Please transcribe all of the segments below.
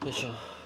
よいしょ。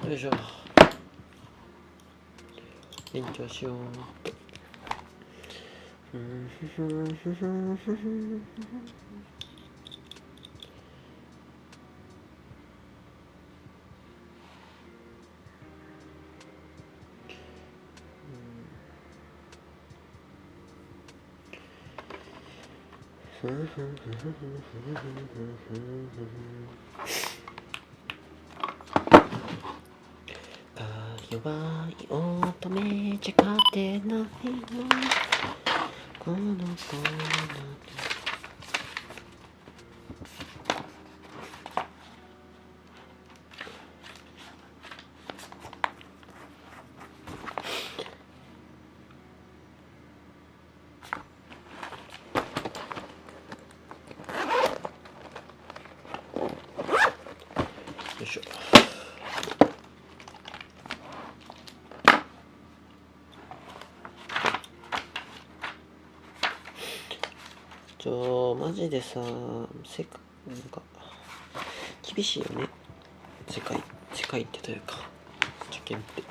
よいしょ。勉強しよう。弱い乙女じゃ勝てないのこの子なんてよいしょ。マジでさ、なんか厳しいよね。世界ってというか受験って。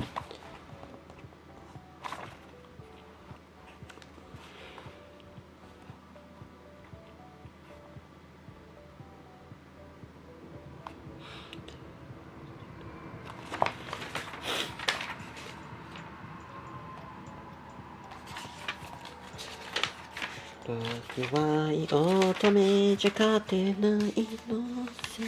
弱い乙女じゃ勝てないのせ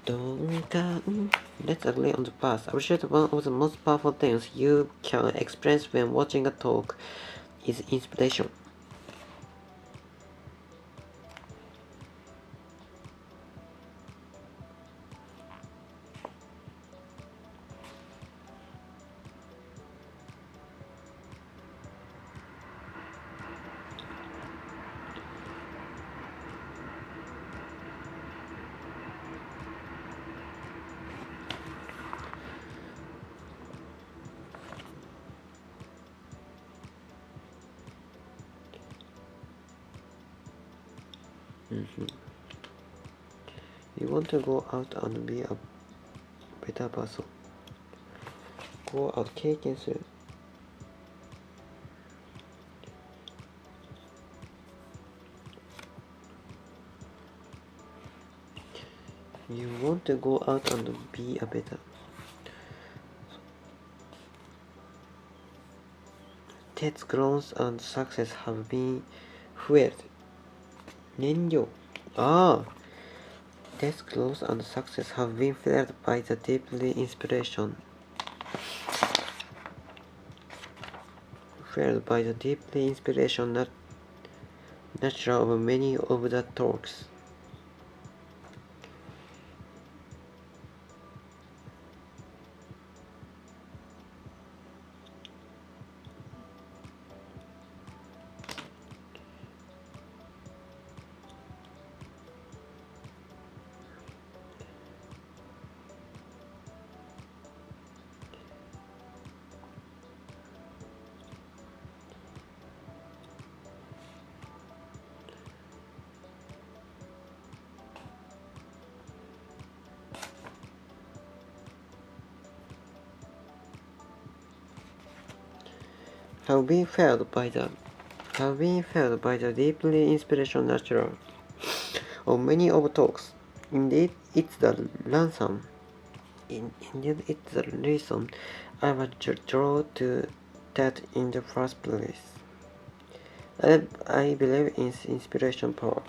Don't come. Let's agree on the past. I appreciate one of the most powerful things you can experience when watching a talk is inspiration. You want to go out and be a better person. Go out 経験する。You want to go out and be a better. Ted's growth and success have been fueled. 燃料。Ted's growth and success have been fueled by the deeply inspiration. felt by the deeply inspirational nature of many of the talks. Have been felt by the deeply inspirational nature of many of talks. Indeed, it's the reason I was drawn to that in the first place. I believe in inspiration power.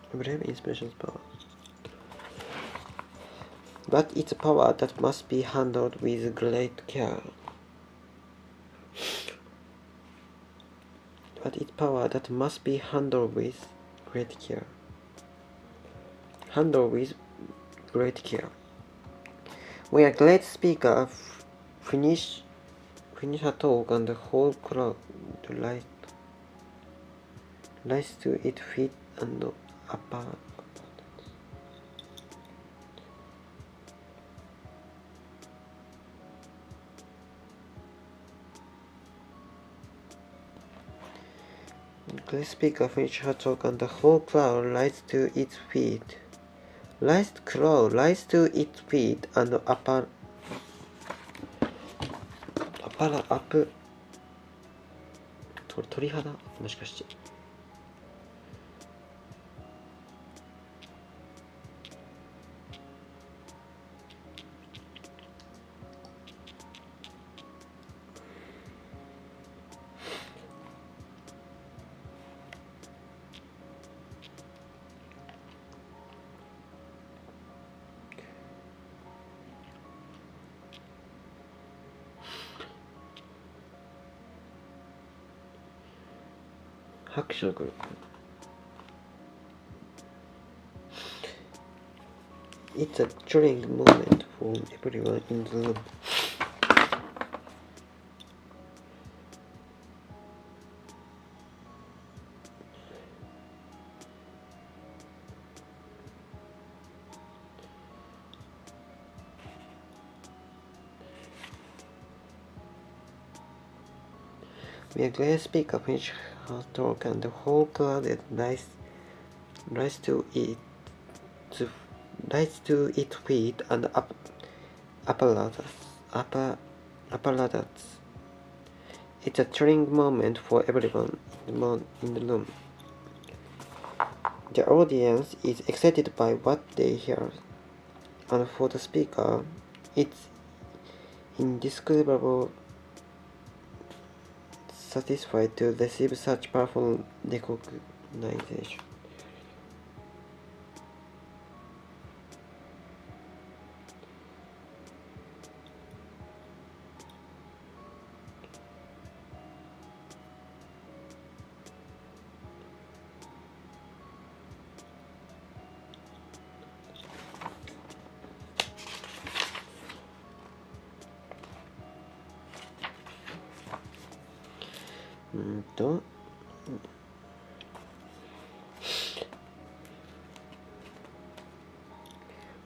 I believe in inspiration's power. But it's a power that must be handled with great care. When a great speaker finish a talk and the whole crowd rise to its feet and applaud. The speaker finished her talk and the whole crowd rise to its feet. Rise to its feet and applaud. 鳥肌もしかして。拍手が来る。It's a thrilling moment for everyone in the room. When a great speaker finished her talk and the whole crowd rise to its feet and applaud. It's a thrilling moment for everyone in the room. The audience is excited by what they hear, and for the speaker, it's indescribable satisfied to receive such powerful recognition.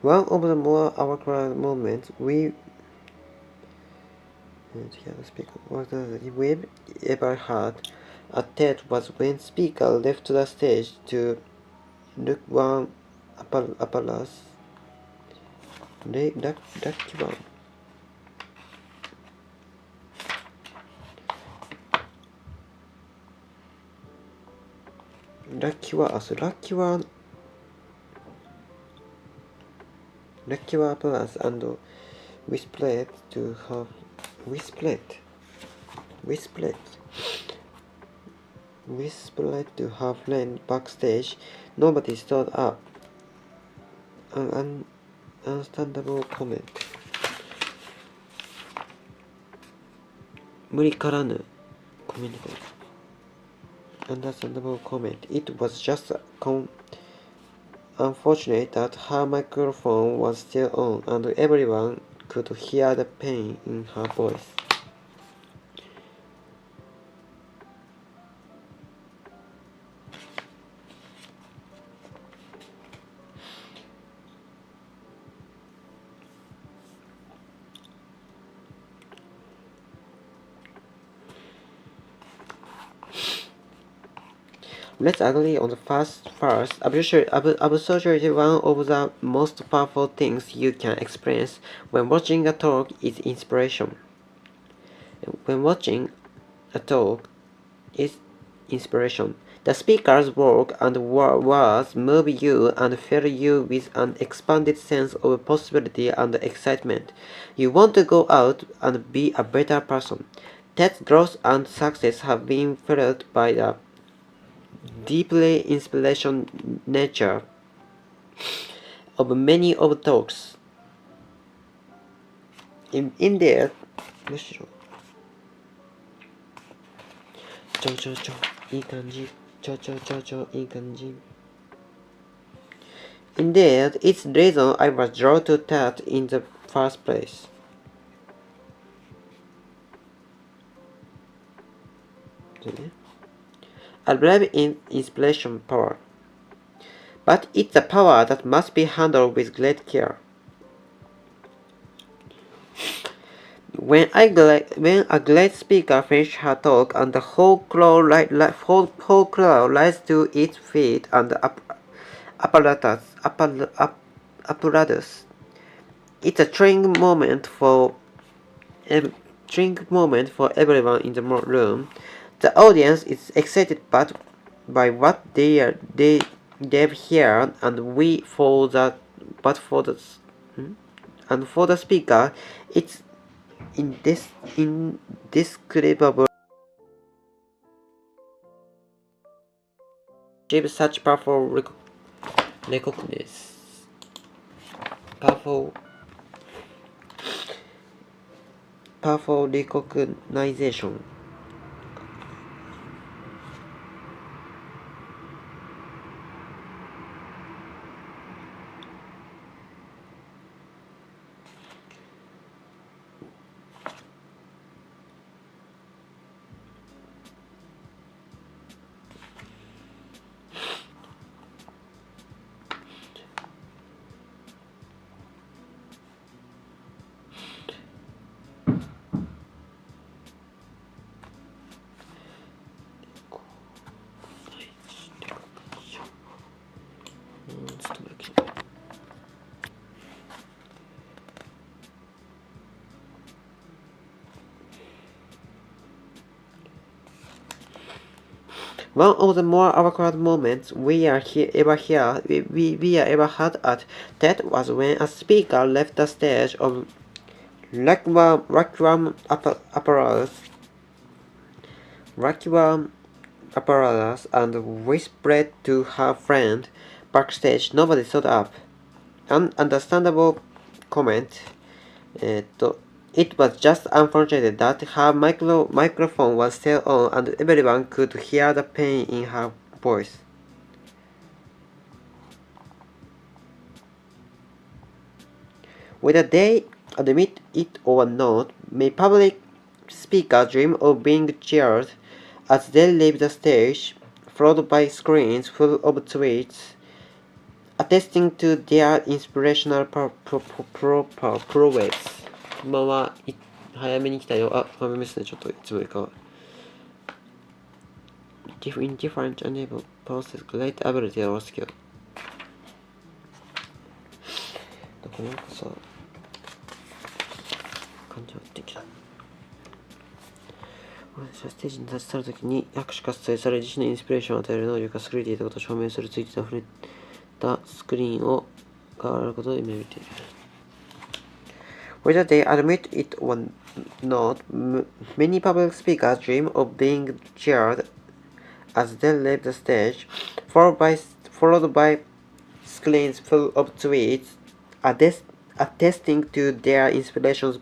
One of the more awkward moments we've ever had at TED was when speaker left the stage to look one applause. Lucky one. Lucky one applause and whispered to her friend backstage. Nobody stood up, an understandable comment 無理からぬコメント understandable comment it was just unfortunate that her microphone was still on and everyone could hear the pain in her voice Let's agree on the first. Absolutely one of the most powerful things you can experience when watching a talk is inspiration. When watching a talk is inspiration. The speaker's work and words move you and fill you with an expanded sense of possibility and excitement. You want to go out and be a better person. Ted's growth and success have been felt by the deeply inspirational nature of many of talks. In there, むしろいい感じいい感じ Indeed, it's the reason I was drawn to that in the first place. I believe in inspiration power, but it's a power that must be handled with great care. When a great speaker finishes her talk and the whole crowd rises to its feet and apparatus, it's a thrilling moment for everyone in the room. The audience is excited by what they've heard, and for the speaker, it's indescribable. Achieve such powerful recognition. One of the more awkward moments we ever had at TED was when a speaker left the stage of Requiem apparatus and whispered to her friend backstage. Nobody stood up. An understandable comment. It was just unfortunate that her microphone was still on and everyone could hear the pain in her voice. Whether they admit it or not, may public speakers dream of being cheered as they leave the stage, followed by screens full of tweets attesting to their inspirational prowess. こんばんは。早めに来たよ。あ、ごめんですね。ちょっといつもよりかは。In different enable process great ability or skill. だからなんかさ、感情ってきた。私はステージに立ち去るときに拍手喝采され自身のインスピレーションを与える能力が優れていたことを証明するツイートで溢れたスクリーンがあることを夢見ている。Whether they admit it or not, many public speakers dream of being cheered as they leave the stage, followed by screens full of tweets attesting to their inspiration's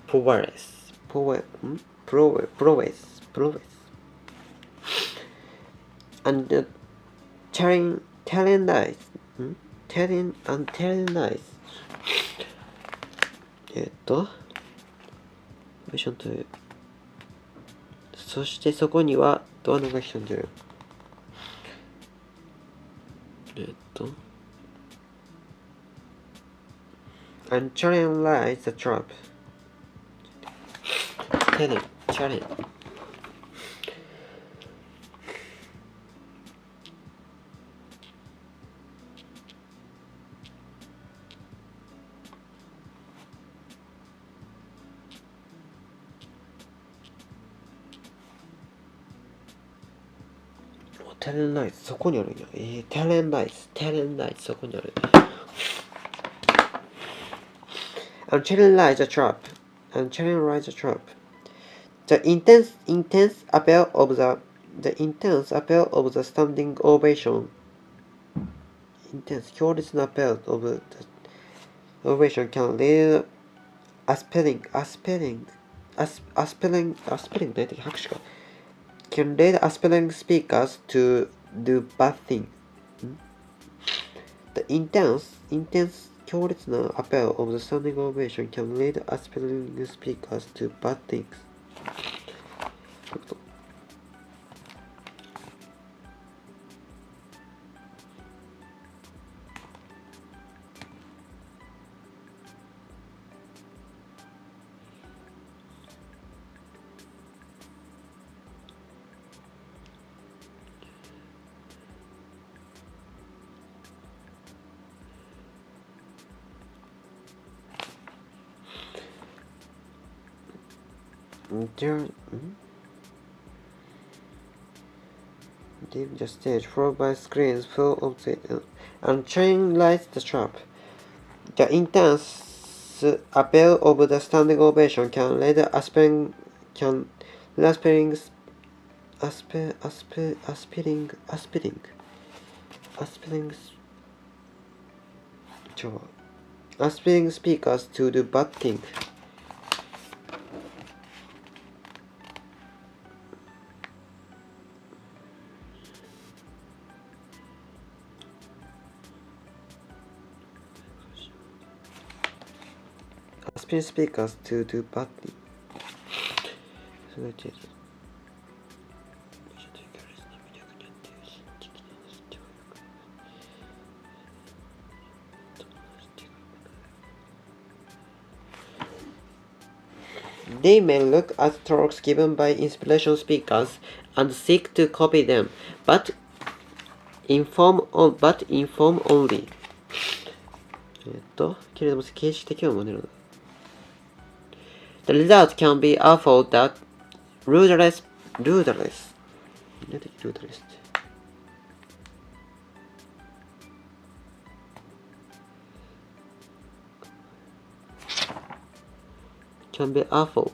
prowess. And telling lies. telling lies. という。そしてそこにはどういうのが潜んでる。And telling lies the trap. telling. telling lies そこにあるんや。telling lies そこにある。And telling lies the trap. The intense appeal of the standing ovation. 強烈な appeal of the ovation can lead aspiring 拍手か。can lead aspiring speakers to do bad things. The intense 強烈な appeal of the standing ovation can lead aspiring speakers to bad things. Leave the stage followed by screens full of the and train lights the trap. The intense appeal of the standing ovation can lead aspiring speakers to do bad things. Speakers to do bad things. They may look at talks given by inspirational speakers and seek to copy them, but inform only. けれども形式的は真似る。The result can be awful that rudderless. 何だっけ rudderless って。can be awful.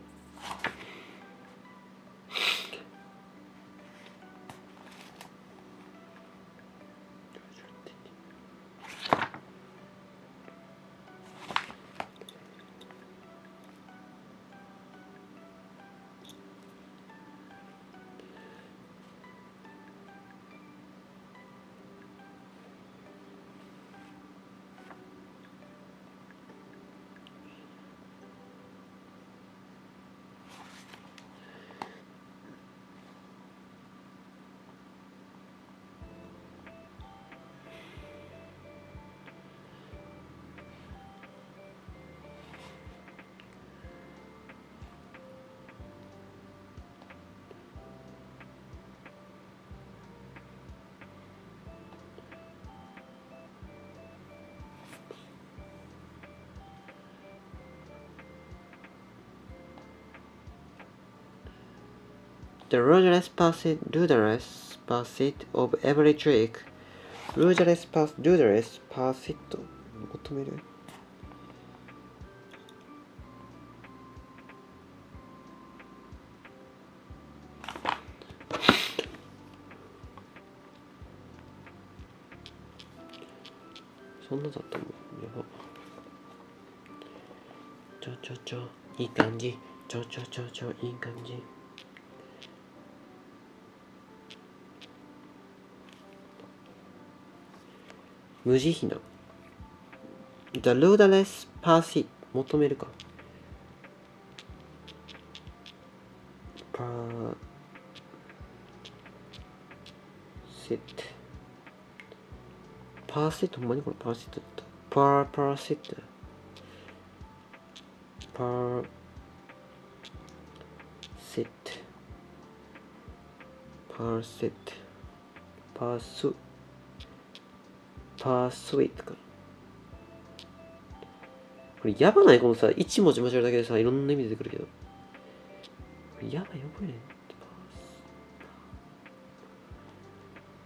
The rudderless pursuit of every trick. Rudderless pursuit 求める。そんなだったもん。やば。いい感じ。いい感じ。無慈悲な。The rudderless pursuit 求めるか。パーセット、ほんまにこれパーセットだった。パーセット。パーセット。パースイートか。これやばない？このさ、一文字間違えるだけでさ、いろんな意味出てくるけど。これやばいよ、これ。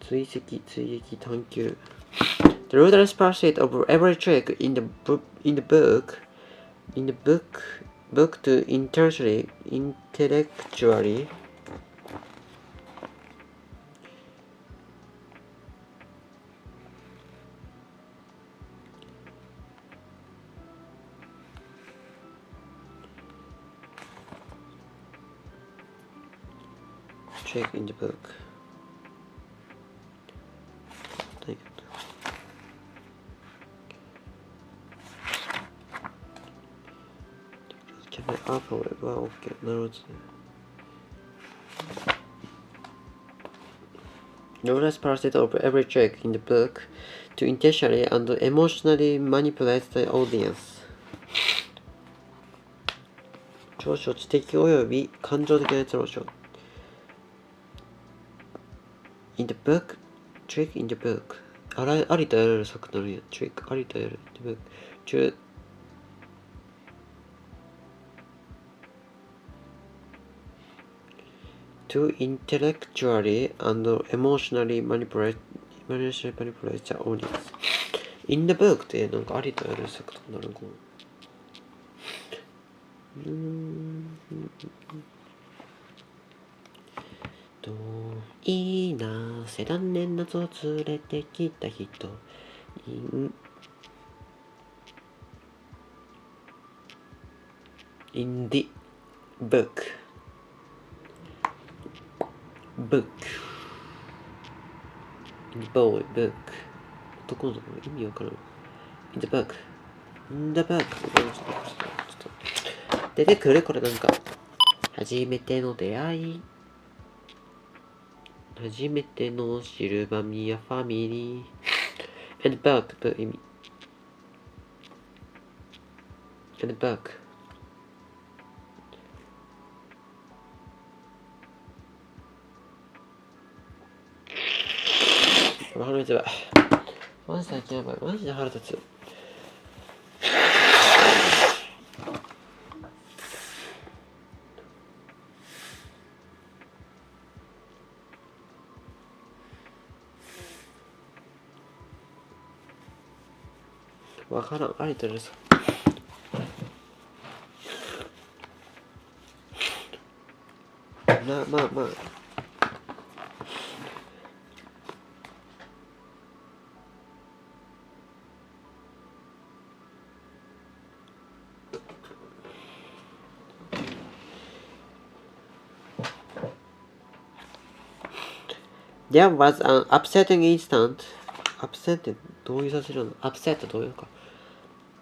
追跡、探求。The rudderless pursuit of every trick in the book to intellectually trick in the book. Apple は OK。なるほどね。The rudderless pursuit of every trick in the book to intentionally and emotionally manipulate the audience. 長所知的および感情的な長所。In the book, trick in the book. ありとあらゆる作となるやん。trick ありとあらゆる the book. To intellectually and emotionally manipulate the audience. In the book ってなんかありとあらゆる作となるかな。いいなぁ、残念なぞ連れてきた人。in the book. book. in the book. 男の子の意味わからん。in the book. in the book. ちょっと出てくるこれなんか。初めての出会い。初めてのシルバミアファミリー。and book という意味。and book。腹立つわ。マジ最近やばい。マジで腹立つ。わからん。ありとあらゆるさ。まあ。There was an upsetting instant. upset ってどういうさせるの？ upset どういうか。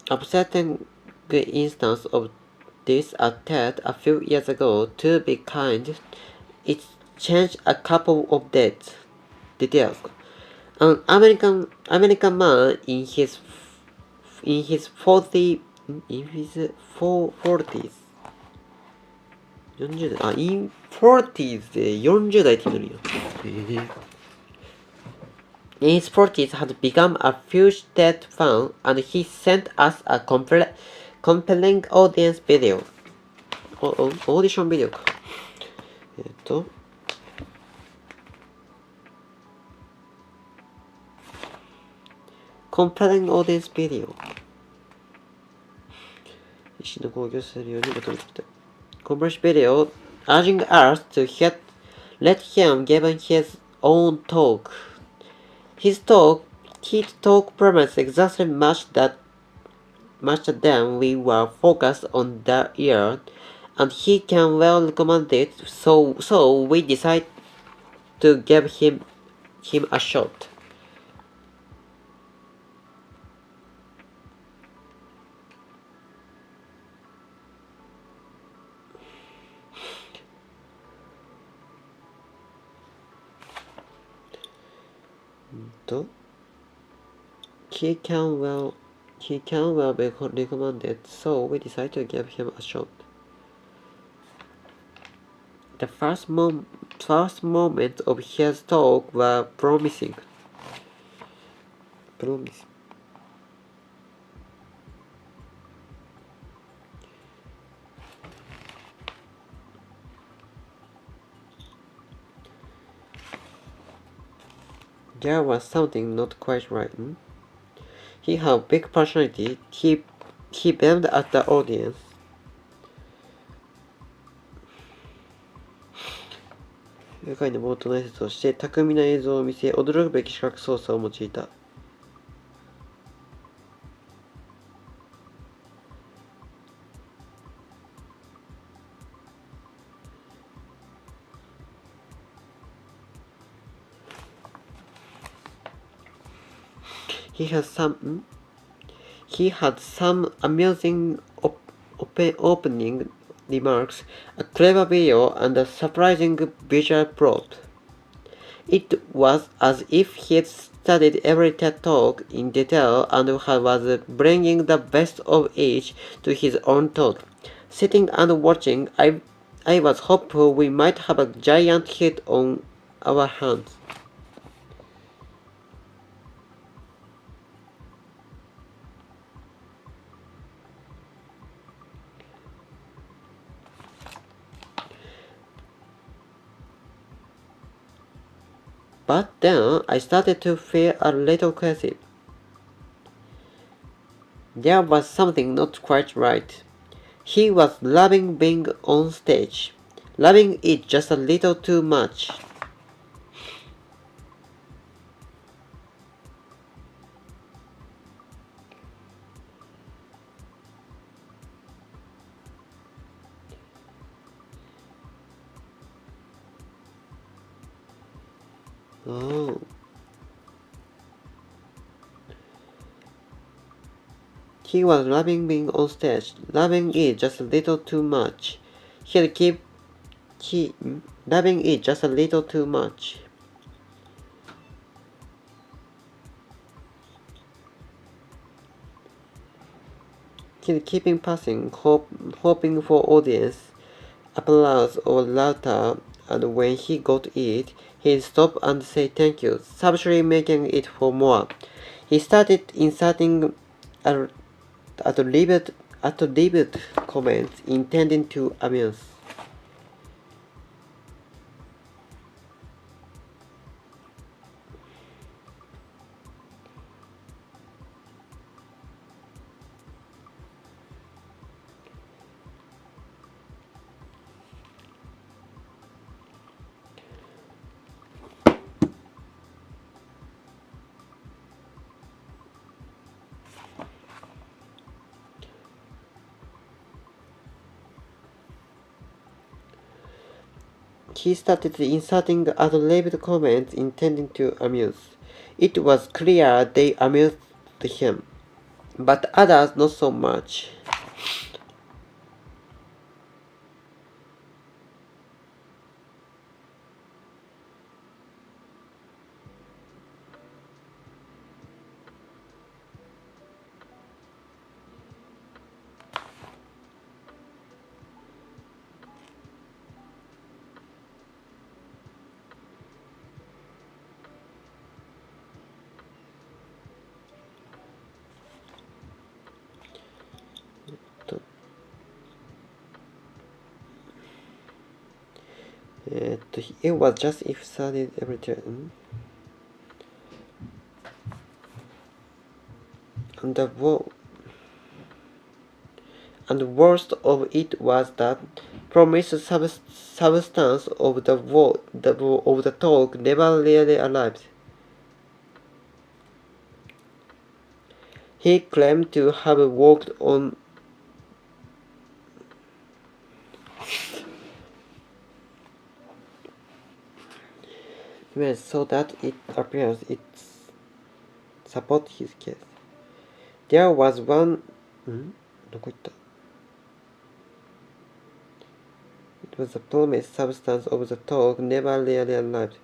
upsetting instance of this attack a few years ago. To be kind, it changed a couple of details. An American man in his 40s 40代in 40s で40代って言うのよ。In his 40s had become a fugitive fan and he sent us a compelling audience video. オーディションビデオか。compelling audience video. 必死の興行するように求めてきた。Converse video urging us to let him give his own talk. His talk His talk promised exactly much than we were focused on that year, and he can well recommend it, so we decided to give him a shot. He can well be recommended, so we decided to give him a shot. The first moments of his talk were promising. There was something not quite right. He had big personality. He beamed at the audience. 会の冒頭の挨拶をして巧みな映像を見せ、驚くべき視覚操作を用いた。He had some amusing opening remarks, a clever video, and a surprising visual plot. It was as if he had studied every TED Talk in detail and was bringing the best of each to his own talk. Sitting and watching, I was hopeful we might have a giant hit on our hands. But then I started to feel a little crazy. There was something not quite right. He was loving being on stage, loving it just a little too much. Oh. He was loving being on stage, loving it just a little too much. Loving it just a little too much. He'd keeping passing, hoping for audience applause or laughter, and when he got it, he'd stop and say thank you, subtly making it for more. He started inserting attributed comments intending to amuse. He started inserting ad-libbed comments intending to amuse. It was clear they amused him, but others not so much. It was just if studied every time. And the worst of it was that promised substance of the talk never really arrived. He claimed to have worked on image so that it appears it supports his case. There was one... どこ行った? It was the promised substance of the talk never really arrived.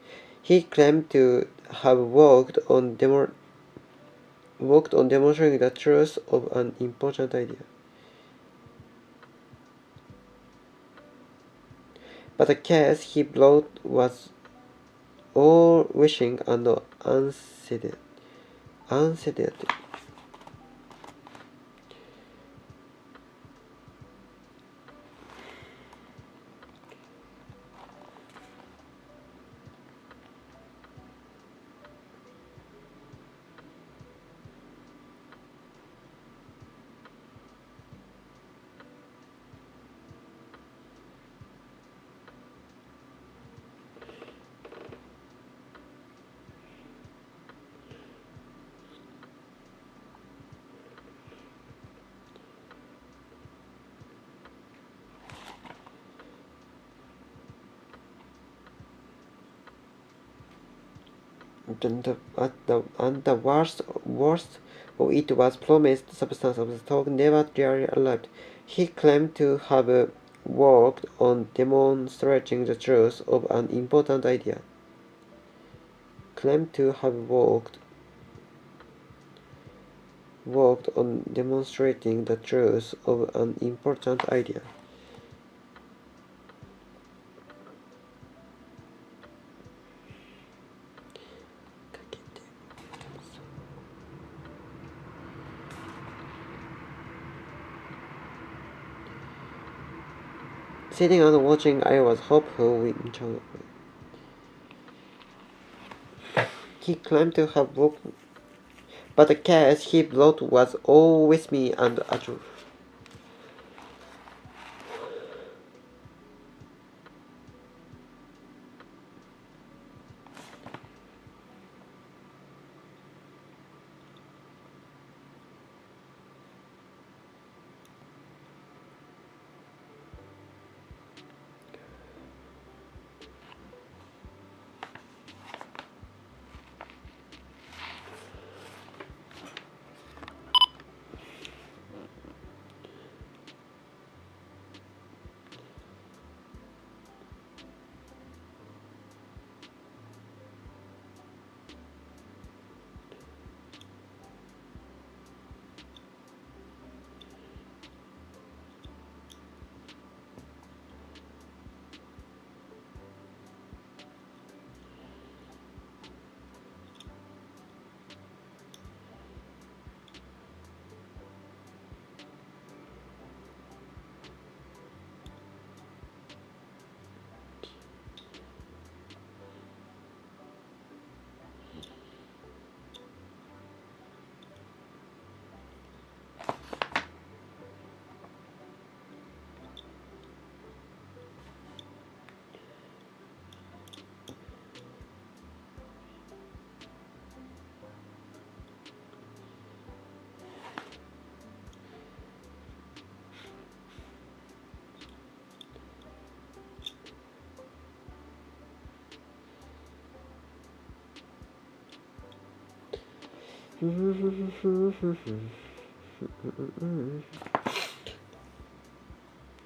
He claimed to have worked on demonstrating the truth of an important idea. But the case he brought was all wishing and unsettled. And the worst of it was promised substance of the talk never really arrived. He claimed to have worked on demonstrating the truth of an important idea. Claimed to have worked on demonstrating the truth of an important idea. Sitting and watching, I was hopeful with each other. He claimed to have worked, but the case he brought was all with me and Azure.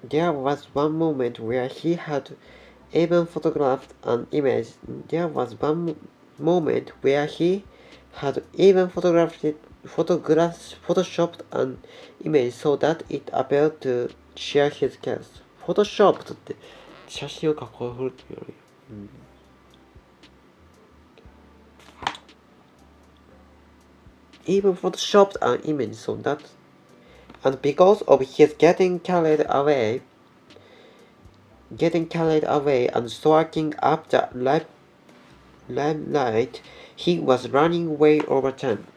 There was one moment where he had even photographed an image. There was one moment where he had even photoshopped an image so that it appeared to share his case. Photoshopped って写真を加工するっていうのよ。Even photoshopped an image so that, and because of his getting carried away and soaking up the limelight, he was running way over time.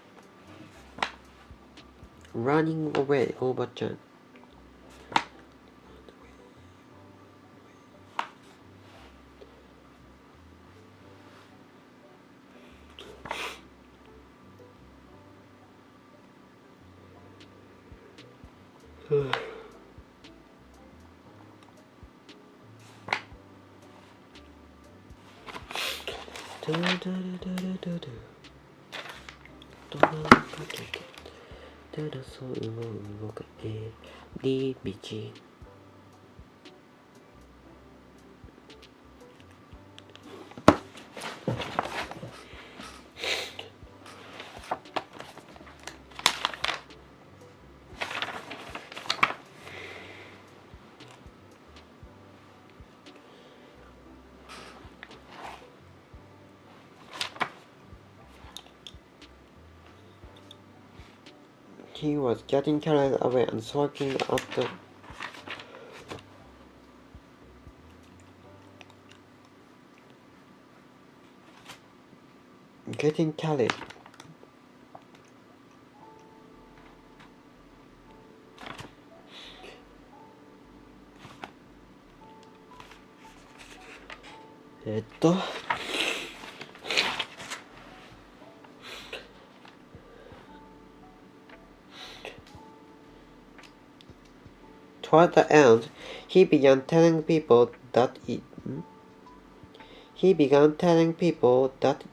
He was getting carried away and smoking at the getting carried. Toward the end, he began telling people that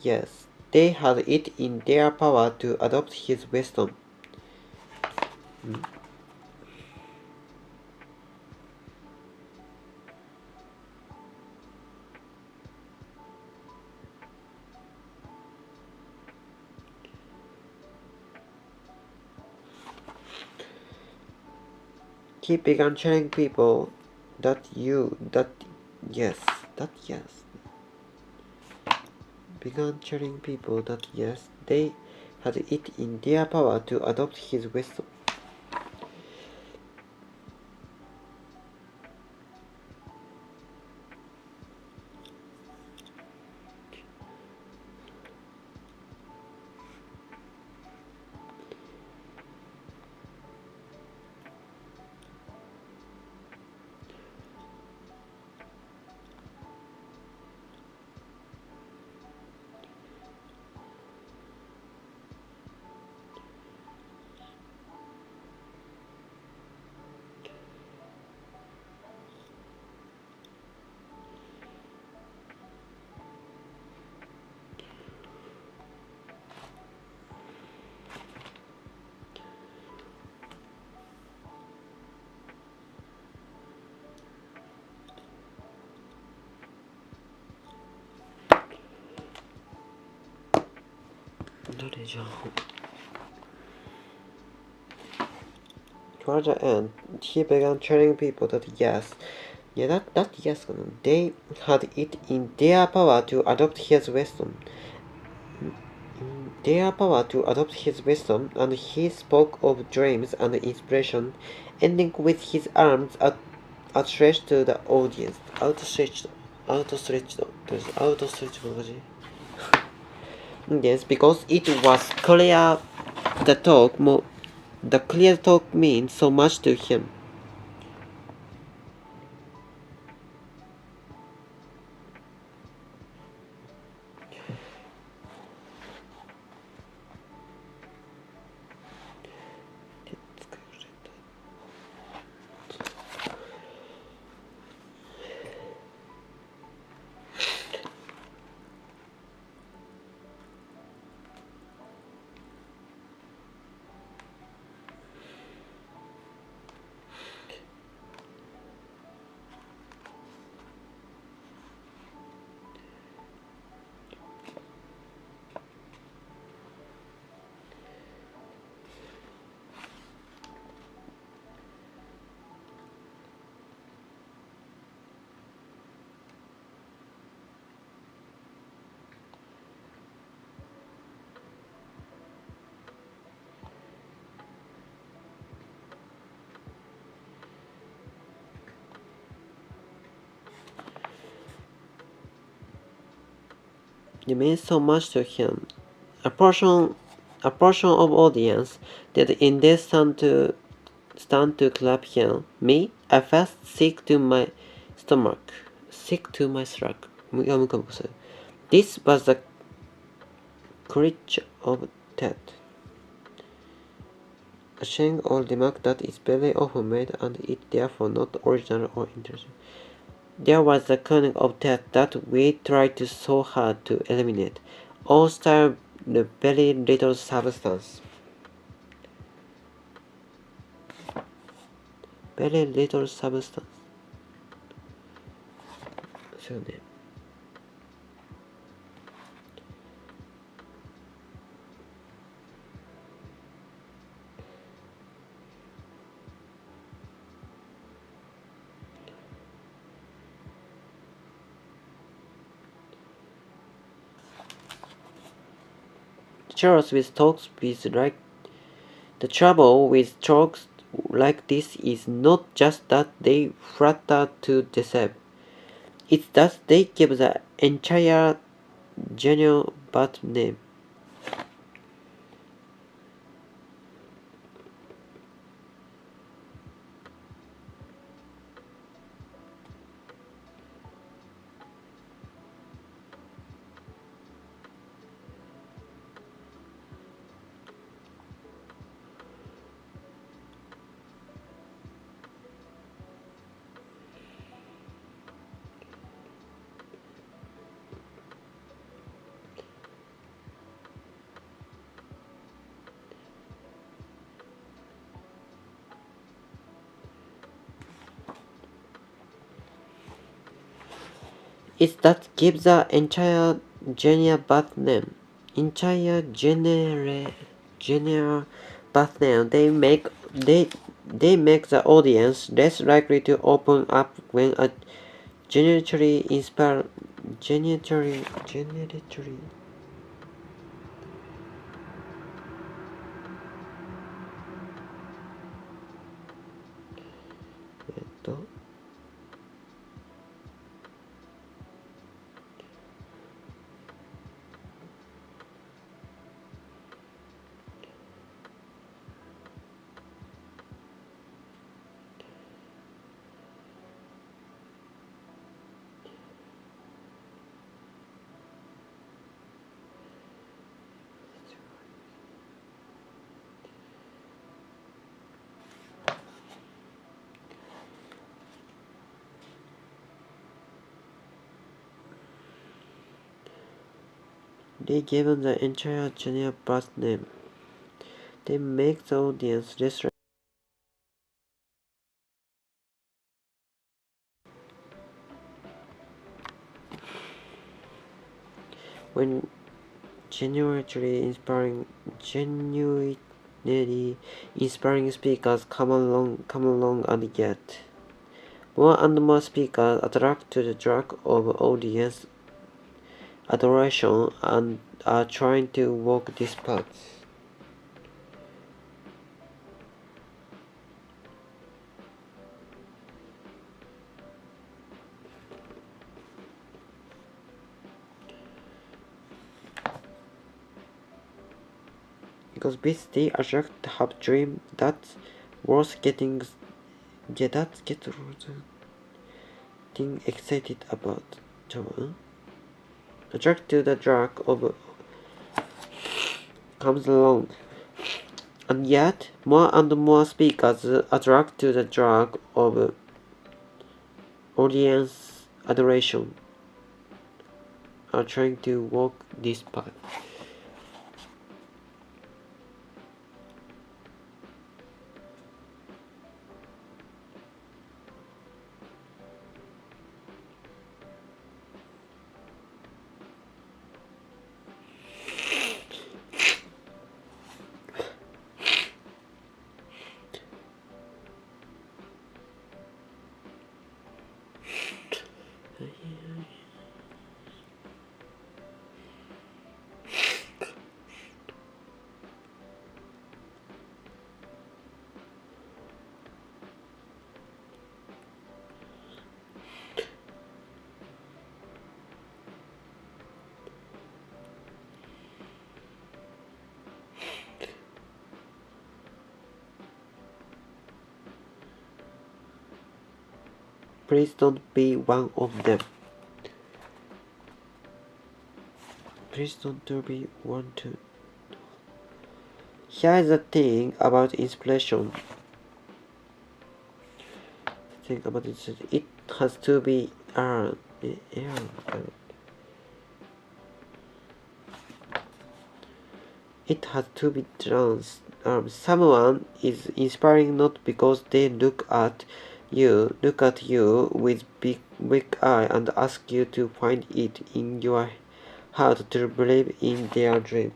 yes, they had it in their power to adopt his wisdom. He began telling people that yes, they had it in their power to adopt his wisdom. Toward the end, he began telling people that yes, they had it in their power to adopt his wisdom. And he spoke of dreams and inspiration, ending with his arms outstretched to the audience. Outstretched. Yes, because it was clear the clear talk means so much to him. It means so much to him. A portion of audience did indeed stand to clap him. Me, I felt sick to my stomach. This was the creature of death. a saying or remark that is very often made and it therefore not original or interesting. There was the kind of test that we tried so hard to eliminate, all style the very little substance. Very little substance. そうね。The trouble with talks like this is not just that they flatter to deceive. It's that they give the entire genre bad name. It's that gives the entire genre bad name. Entire genre bad name. They make the audience less likely to open up when a genuinely inspired genuinely えっと They given the entire genre bad name. They make the audience less when genuinely inspiring speakers come along and get more and more speakers attract to the drag of audience adoration and are trying to walk this path. Because with the attract have dream that's worth getting excited about. Attract to the drag of comes along, and yet more and more speakers attract to the drag of audience adoration are trying to walk this path. Please don't be one of them. Please don't be one to. Here is the thing about inspiration. It has to be earned. It has to be done. Someone is inspiring not because they look at you with big eye and ask you to find it in your heart to believe in their dream.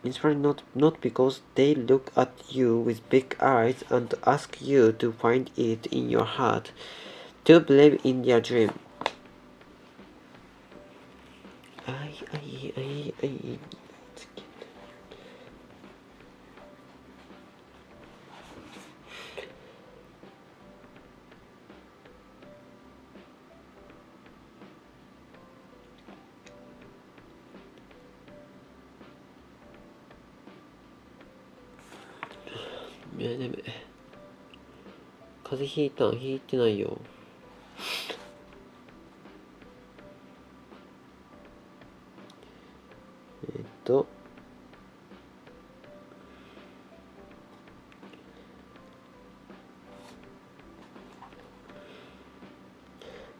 Inspiring not because they look at you with big eyes and ask you to find it in your heart to believe in their dream.眠い。風邪ひいたん？ひいてないよ。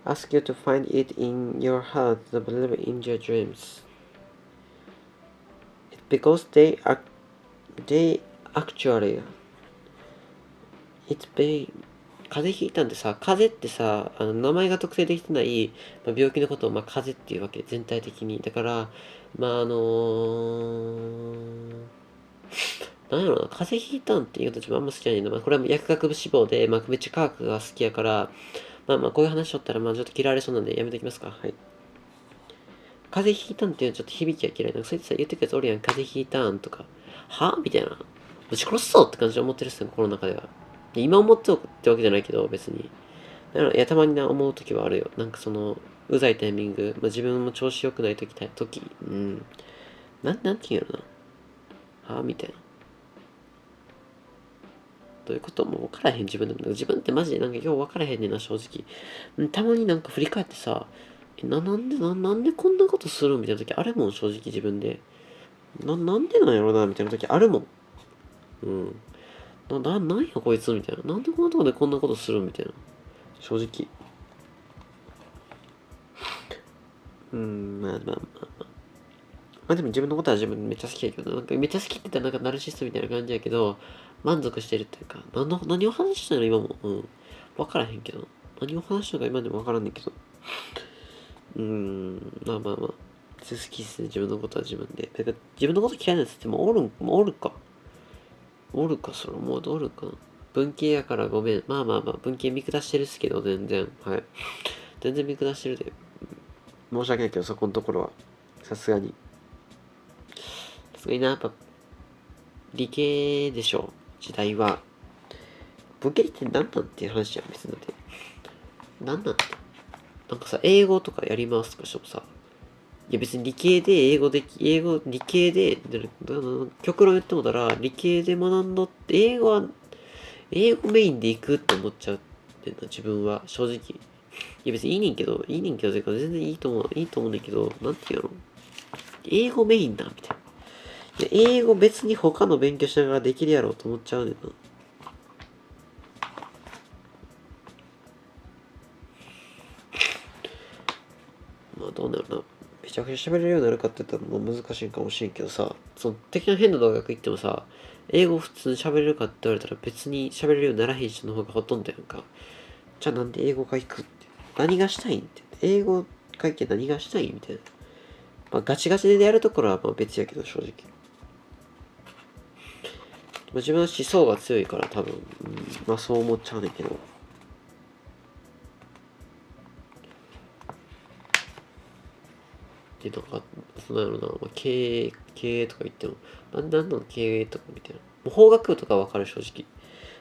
Ask you to find it in your heart to believe in your dreams. It's because they actually it's very 風邪ひいたんでさ、風邪ってさ、名前が特定できてない、病気のことを、風邪っていうわけ、全体的に。だから、なんやろな、風邪ひいたんっていうことあんま好きじゃないんだ。これは薬学部志望で、めっちゃ科学が好きやから、こういう話しとったら、ちょっと嫌われそうなんでやめておきますか。はい。風邪ひいたんっていうのはちょっと響きが嫌い。そうやってさ、言ってくやつおるやん、風邪ひいたんとか。はみたいな。ぶち殺すぞって感じで思ってるっすね、心の中では。今思っておくってわけじゃないけど、別に。いや、たまに思うときはあるよ。うざいタイミング。自分も調子良くないとき、なんて言うのな。みたいな。どういうこともう分からへん、自分でも。自分ってマジでよう分からへんねんな、正直。たまに振り返ってさ、なんでこんなことするみたいなときあるもん、正直自分で。なんでなんやろな、みたいなときあるもん。なんやこいつみたいな。なんでこんなとこでこんなことするみたいな。正直。でも自分のことは自分めっちゃ好きやけど、めっちゃ好きって言ったらナルシストみたいな感じやけど、満足してるっていうか、何を話したの今も。わからへんけど。何を話したのか今でもわからんねんけど。好きっすね、自分のことは自分で。だから自分のこと嫌いなやつってもうおるか。それもうおるかな。文系やからごめん。文系見下してるっすけど、全然。はい。全然見下してるで。申し訳ないけど、そこのところは。さすがにやっぱ、理系でしょ、時代は。文系って何なんっていう話じゃん、別に。何なんて。英語とかやりますとかしてもさ、いや別に理系で理系で、極論言ってもたら、理系で学んどって、英語メインで行くって思っちゃうってんだ、自分は、正直。いや別にいいねんけど、全然いいと思うんだけど、なんていうの？英語メインだ、みたいな。いや英語別に他の勉強しながらできるやろうと思っちゃうねんな。どうなるな。めちゃくちゃ喋れるようになるかって言ったらもう難しいかもしれんけどさ、適当な変な大学行ってもさ、英語普通に喋れるかって言われたら別に喋れるようにならへん人の方がほとんどやんか。じゃあなんで英語科行くって。何がしたいんって。英語科行って何がしたいみたいな。ガチガチでやるところは別やけど、正直。自分は思想が強いから多分、そう思っちゃうねんけど。で、そうなのな、経営とか言っても、なんの経営とかみたいな。もう法学部とかわかる、正直。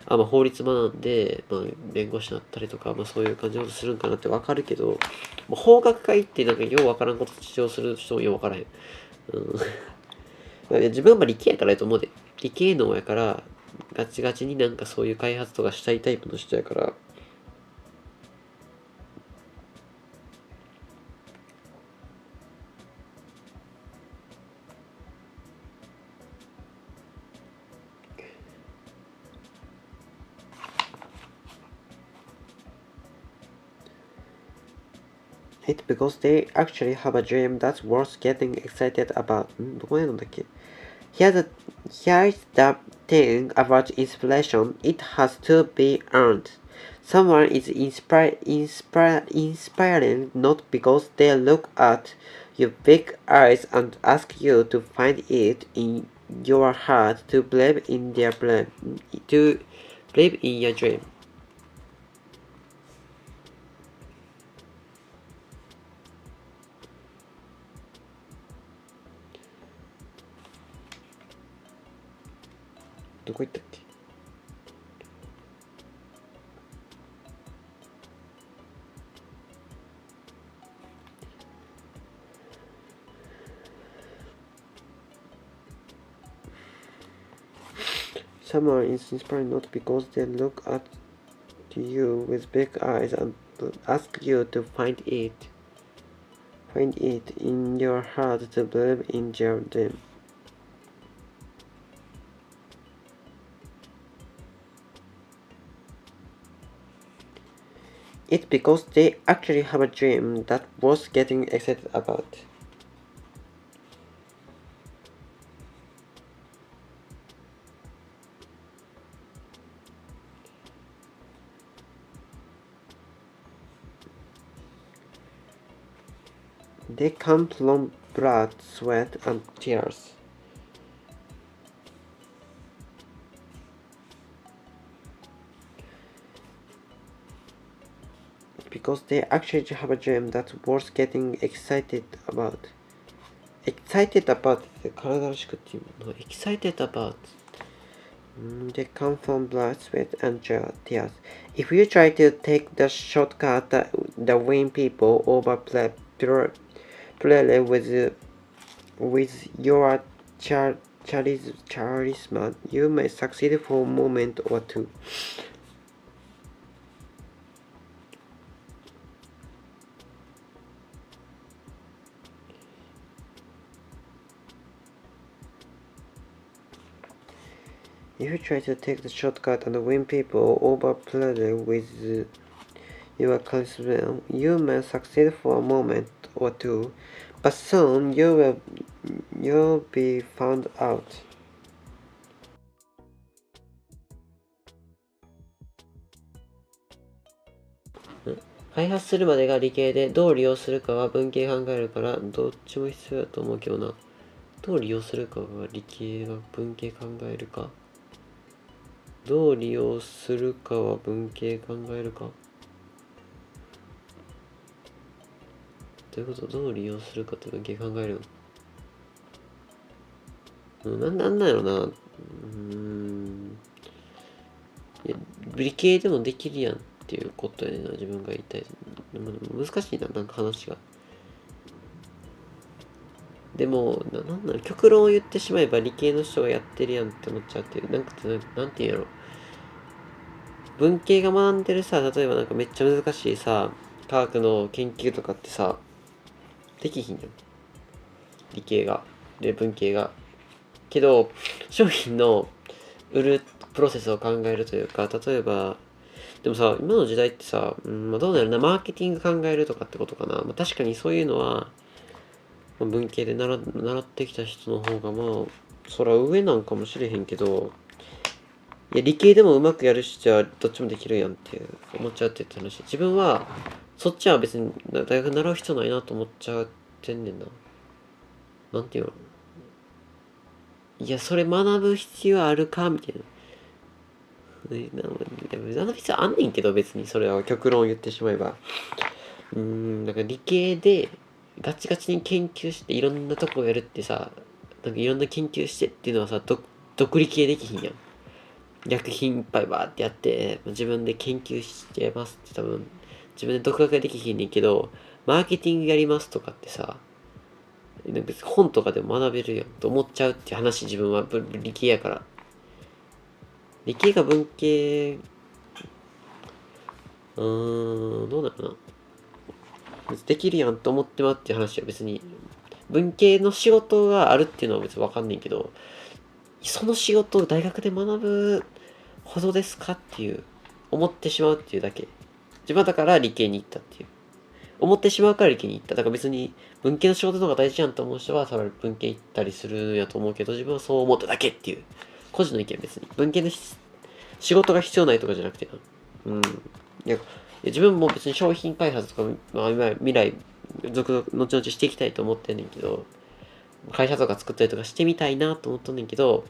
法律学んで、弁護士になったりとか、そういう感じのことするんかなってわかるけど、もう法学会ってようわからんこと主張する人もようわからへん。自分は理系やからやと思うで。理系能やから、ガチガチにそういう開発とかしたいタイプの人やから、It's because they actually have a dream that's worth getting excited about. どこまでなんだっけ? Here's the thing about inspiration. It has to be earned. Someone is inspiring not because they look at your big eyes and ask you to find it in your heart to believe in your dream. どこ行ったっけ? Someone is inspired not because they look at you with big eyes and ask you to find it in your heart to believe in your dream. It's because they actually have a dream that worth getting excited about. They come from blood, sweat, and tears. Because they actually have a dream that's worth getting excited about. Excited about って体らしくっていうの Excited about. They come from blood, sweat, and tears. If you try to take the shortcut that win people over purely with your charisma, you may succeed for a moment or two. If you try to take the shortcut and win people over purely with your charisma, you may succeed for a moment or two, but soon you'll be found out. 開発するまでが理系でどう利用するかは文系考えるからどっちも必要だと思うけどな。どう利用するかが理系が文系考えるか。どう利用するかは文系考えるか。どういうこと？どう利用するかって文系考えるの？なんだろうな。いや、理系でもできるやんっていうことやねんな、自分が言いたい。難しいな、なんか話が。でも、なんだろう、極論を言ってしまえば理系の人がやってるやんって思っちゃうっていう、なんていうんやろ。文系が学んでるさ、例えばなんかめっちゃ難しいさ、科学の研究とかってさ、できひんやん。理系が。で、文系が。けど、商品の売るプロセスを考えるというか、例えば、でもさ、今の時代ってさ、どうなるな、マーケティング考えるとかってことかな。確かにそういうのは、文系で習ってきた人の方がそら上なんかもしれへんけど、いや、理系でもうまくやる人はどっちもできるやんって思っちゃうって言った話。自分は、そっちは別に大学習う必要ないなと思っちゃってんねんな。なんていうの？いや、それ学ぶ必要あるかみたいな。学ぶ必要あんねんけど、別にそれは極論を言ってしまえば。だから理系でガチガチに研究していろんなとこをやるってさ、なんかいろんな研究してっていうのはさ、独立系できひんやん。薬品いっぱいバーってやって、自分で研究してますって多分、自分で独学ができひんねんけど、マーケティングやりますとかってさ、なんか本とかでも学べるやんと思っちゃうっていう話、自分は理系やから。理系が文系、どうなるな。できるやんと思ってまっていう話は別に、文系の仕事があるっていうのは別にわかんねんけど、その仕事を大学で学ぶほどですかっていう、思ってしまうっていうだけ。自分はだから理系に行ったっていう。思ってしまうから理系に行った。だから別に文系の仕事の方が大事やんと思う人は、それ文系行ったりするんやと思うけど、自分はそう思っただけっていう。個人の意見別に。文系の仕事が必要ないとかじゃなくてな。いや、自分も別に商品開発とか、未来、後々していきたいと思ってんねんけど、会社とか作ったりとかしてみたいなと思っとんねんけど、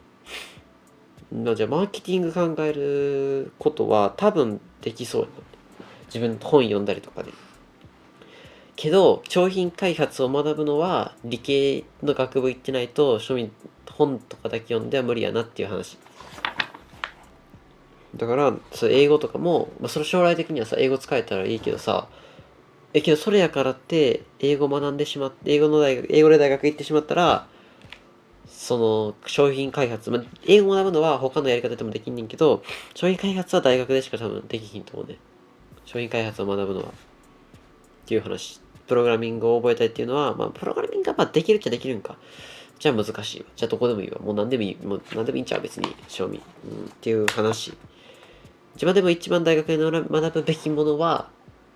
じゃあマーケティング考えることは多分できそうやな。自分本読んだりとかで。けど、商品開発を学ぶのは理系の学部行ってないと、本とかだけ読んでは無理やなっていう話。だから、英語とかも、それ将来的にはさ、英語使えたらいいけどさ、けどそれやからって、英語学んでしまって、英語で大学行ってしまったら、その、商品開発、英語を学ぶのは他のやり方でもできんねんけど、商品開発は大学でしか多分できひんと思うね。商品開発を学ぶのは。っていう話。プログラミングを覚えたいっていうのは、プログラミングができるっちゃできるんか。じゃあ難しいわ。じゃあどこでもいいわ。もう何でもいい。もう何でもいいんちゃう別に。賞味。っていう話。自分でも一番大学で学ぶべきものは、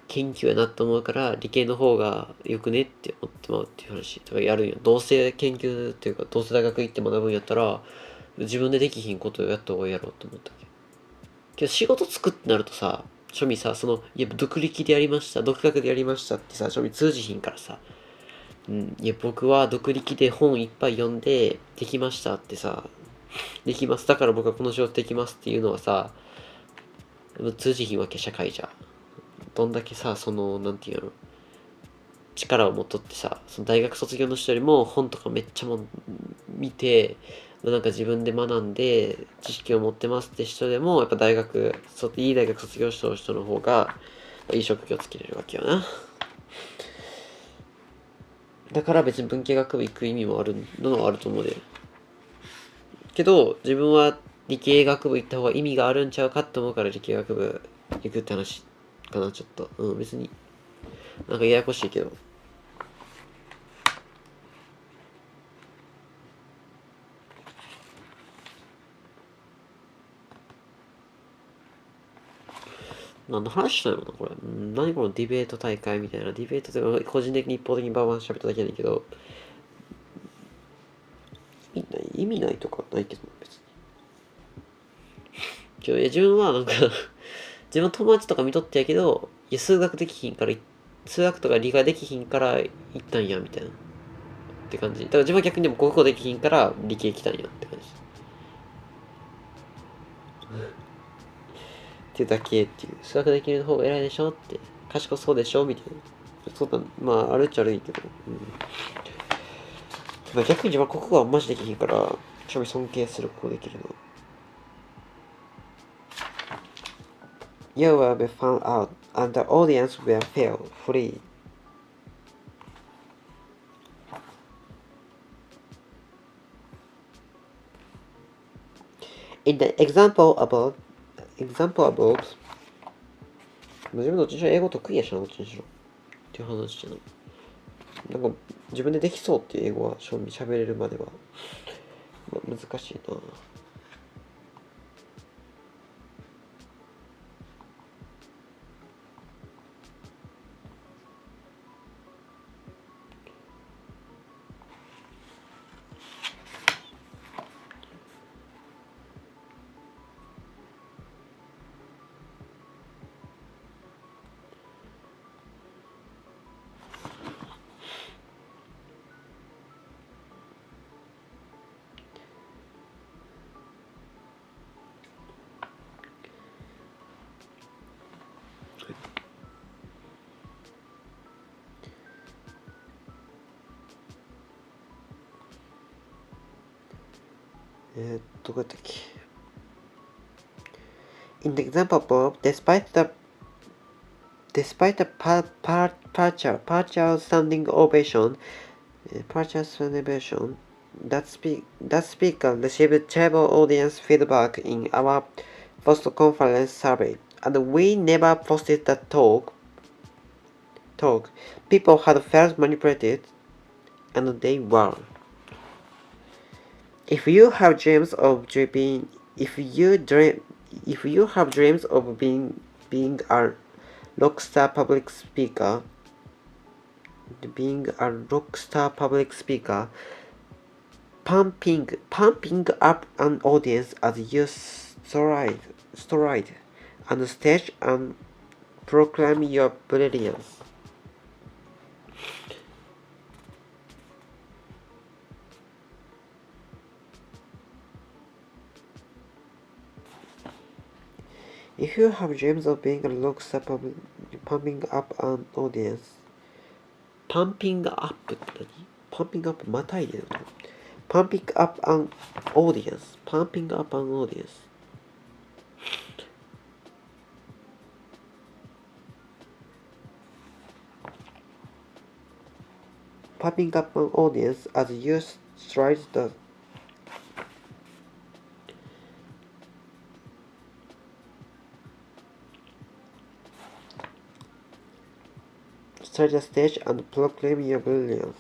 研究やなと思うから、理系の方がよくねって思ってまうっていう話。だからやるんや。どうせ研究っていうか、どうせ大学行って学ぶんやったら、自分でできひんことをやった方がいいやろうと思ったけど仕事つくってなるとさ、庶民さ、独力でやりました、独学でやりましたってさ、庶民通じひんからさ、僕は独力で本いっぱい読んで、できましたってさ、できます。だから僕はこの仕事できますっていうのはさ、通じひんわけ、社会じゃ。どんだけさ、なんていうの、力を持っとってさ、その大学卒業の人よりも本とかめっちゃ見て、なんか自分で学んで知識を持ってますって人でも、やっぱいい大学卒業した人の方が、いい職業つけれるわけよな。だから別に文系学部行く意味もあるのはあると思うで。けど、自分は理系学部行った方が意味があるんちゃうかって思うから理系学部行くって話かな、ちょっと。別に。なんかややこしいけど。何の話したのこれ。何このディベート大会みたいな。ディベートとか個人的に一方的にバーバン喋っただけやねんけど、意味ないとかないけど、別に。自分はなんか自分の友達とか見とってやけど、数学できひんから、数学とか理科できひんから行ったんや、みたいな。って感じ。だから自分は逆にでも国語できひんから理系来たんやって感じ。っていうだけっていう。数学できる方が偉いでしょって。賢そうでしょみたいな。そうだ、あるっちゃ悪いけど。逆に自分は国語はマジできひんから、ちょい尊敬することできるの。You will be found out, and the audience will feel free. In the example above, 自分どっちにしろ英語得意やしな、どっちにしろ。っていう話じゃない。なんか自分でできそうっていう英語は喋れるまでは、難しいな。どこだったっけ。In the example above, despite the partial standing ovation, that speaker received terrible audience feedback in our post-conference survey, and we never posted the talk. People had felt manipulated, and they were. If you have dreams of being a rockstar public speaker, being a rock star public speaker, pumping up an audience as you stride on the stage and proclaim your brilliance. If you have dreams of being a rock star, pumping up an audience, pumping up またいでるの pumping up an audience, pumping up an audience. Pumping up an audience as you stride the stage and proclaim your brilliance.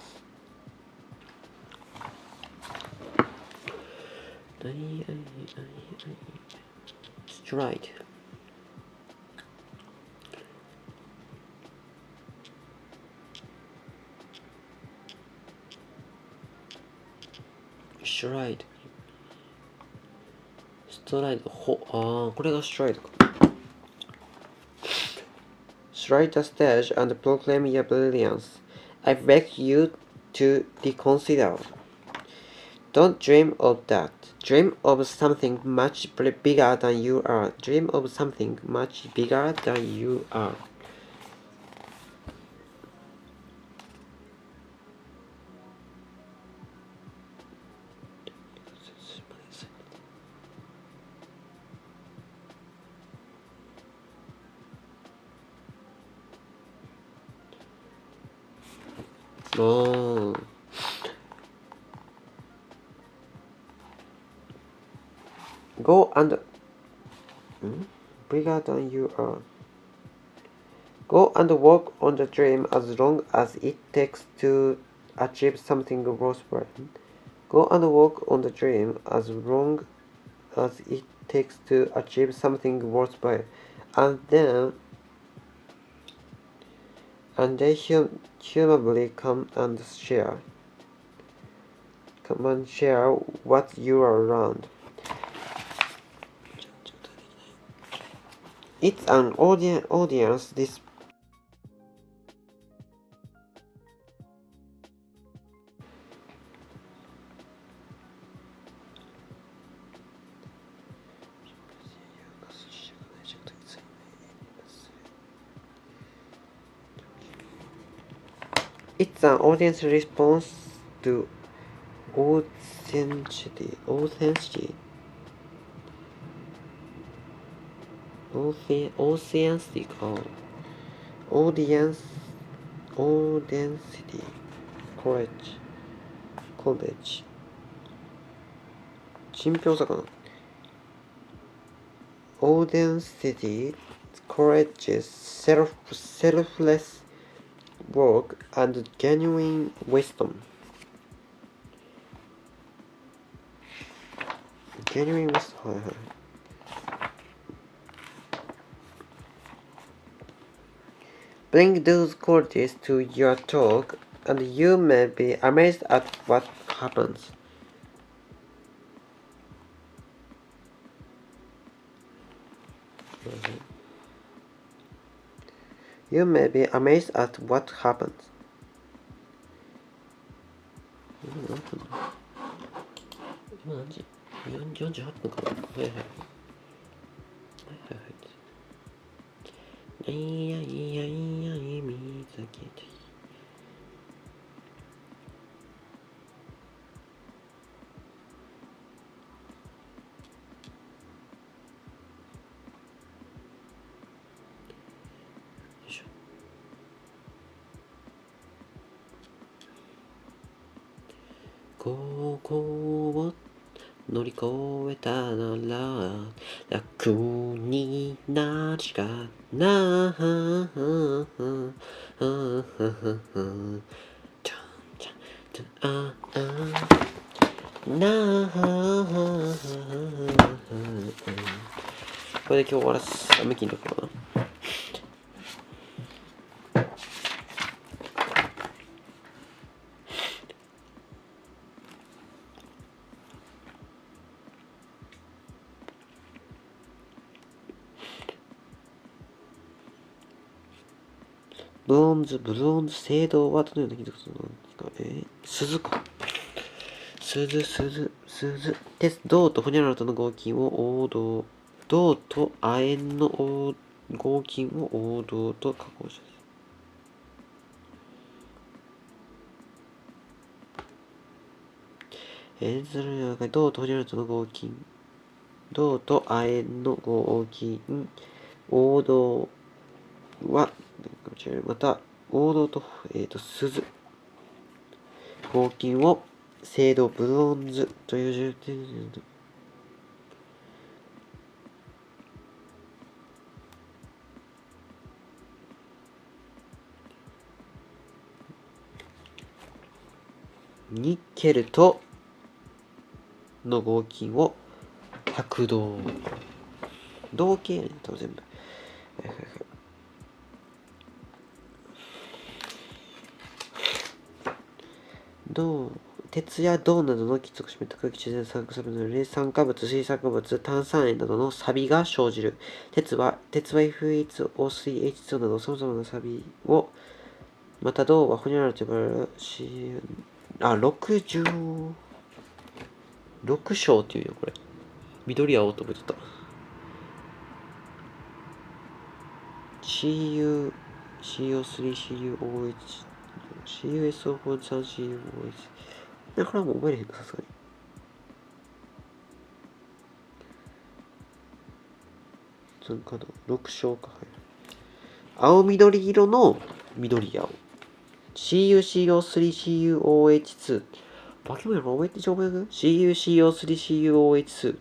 Stride. Stride. ストライド。これがストライドか。Stride the stage and proclaim your brilliance. I beg you to reconsider. Don't dream of that. Dream of something much bigger than you are. Dream of something much bigger than you are. Go and bigger than you are. Go and work on the dream as long as it takes to achieve something worthwhile. Go and work on the dream as long as it takes to achieve something worthwhile. And then humanly come and share what you are around. It's an audience this It's an audience response to authenticity. Authenticity. College. 信憑さかな Authenticity encourages selfless work and genuine wisdom. Genuine wisdom. Bring those qualities to your talk, and you may be amazed at what happens. You may be amazed at what happens. 今何時 ?48 分かな。はいはい。いやいやいやいみつけて。ここを乗り越えたなら楽になるしかないこれで今日終わらす。雨切んとこうかな。ブロンズ、青銅はどのような金属なんですか？鈴か。鈴。銅とホニャララとの合金を黄銅。銅と亜鉛の合金を黄銅と加工します。銅とホニャララとの合金。銅と亜鉛の合金。黄銅は、また、黄銅と、鈴。合金を青銅、ブロンズという重点で、ニッケルとの合金を白銅。銅系やねん、多分全部。鉄や銅などの金属を湿った空気中で酸化するので、酸化物、水酸化物、炭酸塩などの錆が生じる。鉄は F2O3H2 など様々な錆を、また銅はホニャララと呼ばれる6章っていうよ、これ。緑青と覚えとった。CO3、CuO3、CuOH、CuSO4、3CuOH。これはもう覚えれへんか、さすがに。酸化銅、6章か。青緑色の緑青。CuCO3CuOH2。バケモンやろ、覚えてちょう覚える？ CuCO3CuOH2。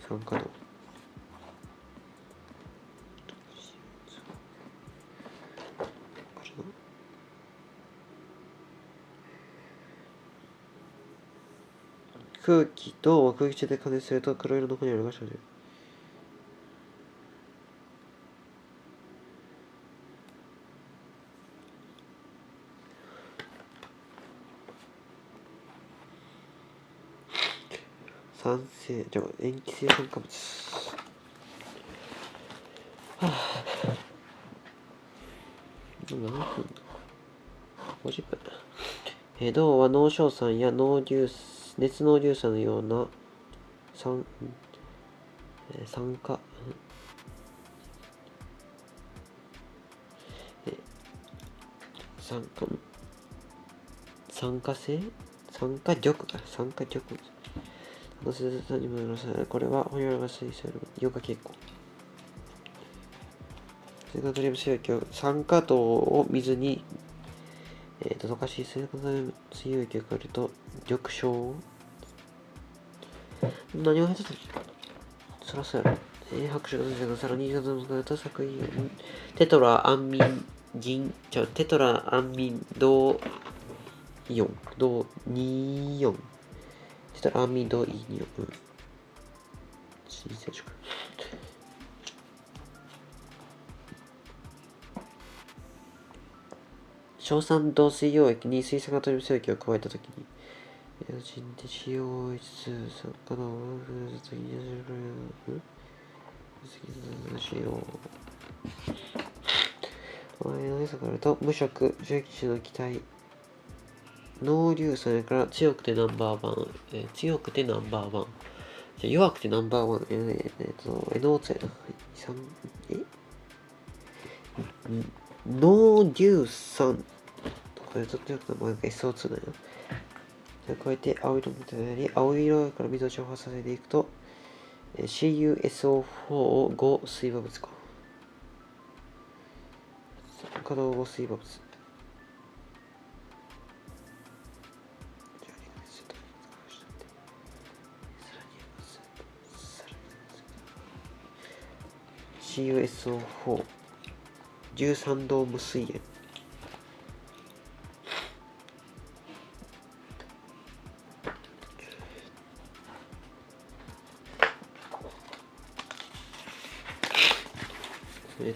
酸化銅。空気と空気中で加熱すると黒色のホニャララが生じる。塩基性酸化物。何分だ ?50 分。銅は濃硝酸や熱濃硫酸のような酸化玉にもよらされる。これはホニャララが推定される溶化傾向。ナトリウム水溶液酸化銅を水に溶かし、水溶液を加えると緑青。何をやってたの？そらそうやろ。拍手が出てくる。さらに2月の使われた作品テトラアンミン銅イオン。銅2イオン。テトラアンミン銅2イオン。新生熟。硝酸銅水溶液に水酸化トリウム水溶液を加えたときに、人で COH2 酸化銅を増やすときに、の餌があると無色樹液種の気体濃硫酸やから強くてナンバーワン、弱くてナンバーワン、NO2 やな。濃硫酸とかでとっておくともう一回 SO2 だよ。加えて青色みたいになり、青色から水を蒸発させていくと、CuSO4 水化物か。可動5水化物。CuSO4 13銅無水塩。1、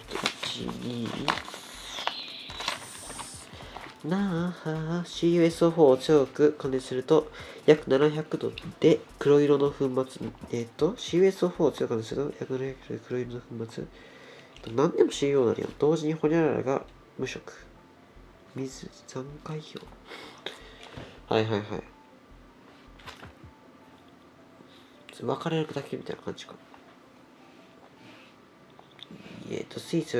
2、CuSO4 を強く加熱すると約700度で黒色の粉末。CuSO4 を強く加熱すると約700度で黒色の粉末。何でも CO になるよ。同時にホニャララが無色。水残解表。はいはいはい。分かれるだけみたいな感じか。水素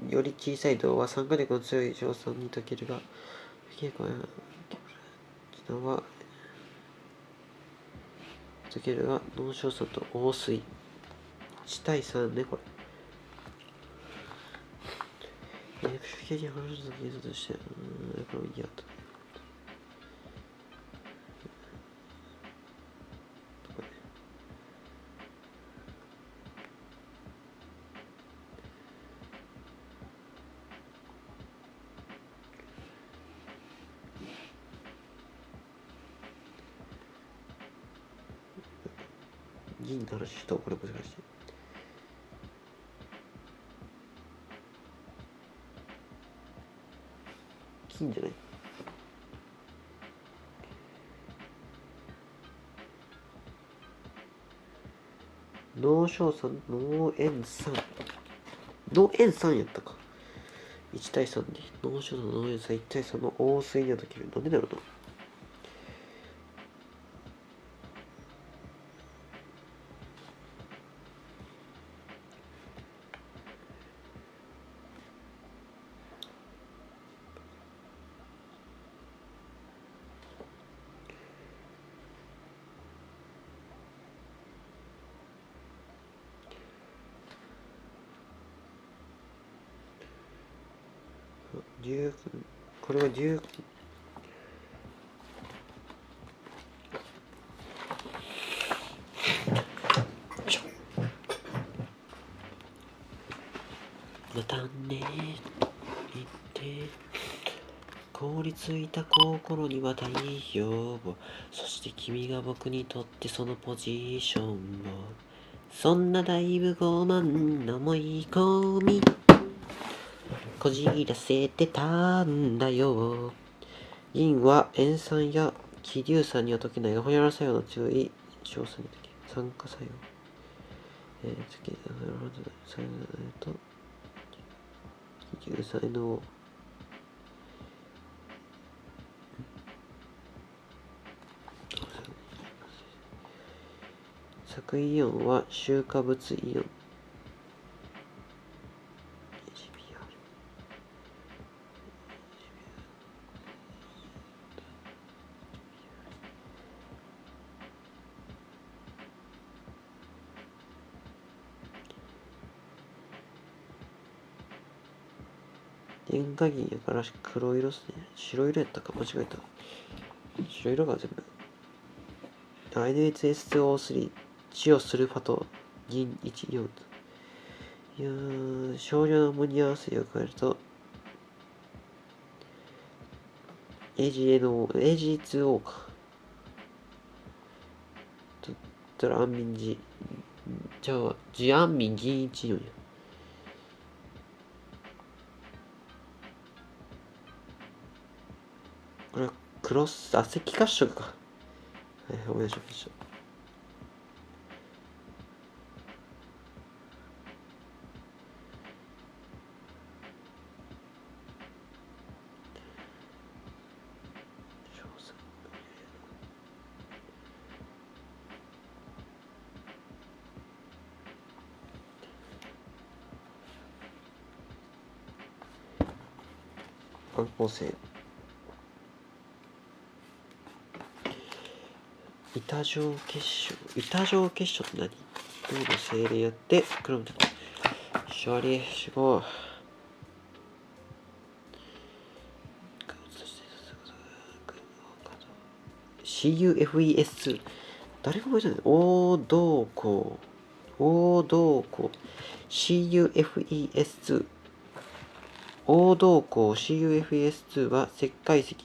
より小さい銅は酸化力の強い硝酸に溶けるが、溶けるが、濃硝酸と王水。1対3ね、これ。不思議に話すの計算として、これも嫌と。銀の話とこれ難しい。金じゃない。濃硝酸、濃塩酸。濃塩酸やったか。1対3で。濃硝酸、濃塩酸、1対3の王水には溶ける。なんでだろうな。これはまたね言って凍りついた心には太陽を、そして君が僕にとってそのポジションを、そんなだいぶ傲慢な思い込みこじらせてたんだよ。銀は塩酸や気硫酸には溶けないが、ホニャララ作用の強い硝酸に溶ける。酸化作用。気硫酸の索イオンは臭化物イオン。塩化銀やから黒色っすね。白色やったか間違えた。白色が全部。NHS2O3 チオスルファト銀1イオン。少量のアンモニア水を加えると AgO か。だったら安眠時。じゃあ、ジアンミン銀1イオンや。これは赤褐色か。はい、お願いしました。観光性。板状結晶。板状結晶って何？銅の精錬やって、クロムと。勝利、すごい。CuFES2。誰が覚えてるの？黄銅鉱。CuFES2。黄銅鉱 CuFES2 は石灰石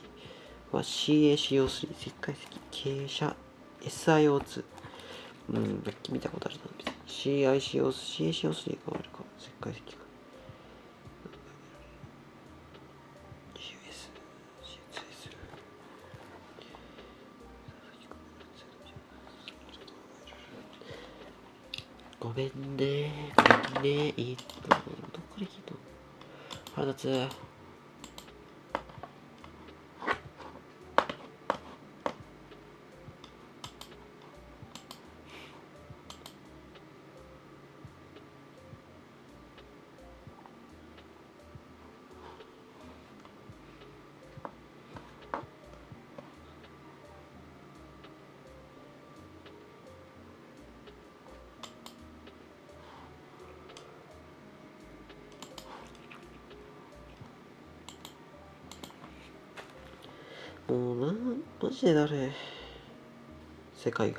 は CaCO3 石灰石傾斜 SiO2 見たことあるな。CaCO3 があるか石灰石かごめんね。どこで聞いたの？腹立つ。もうマジで誰？世界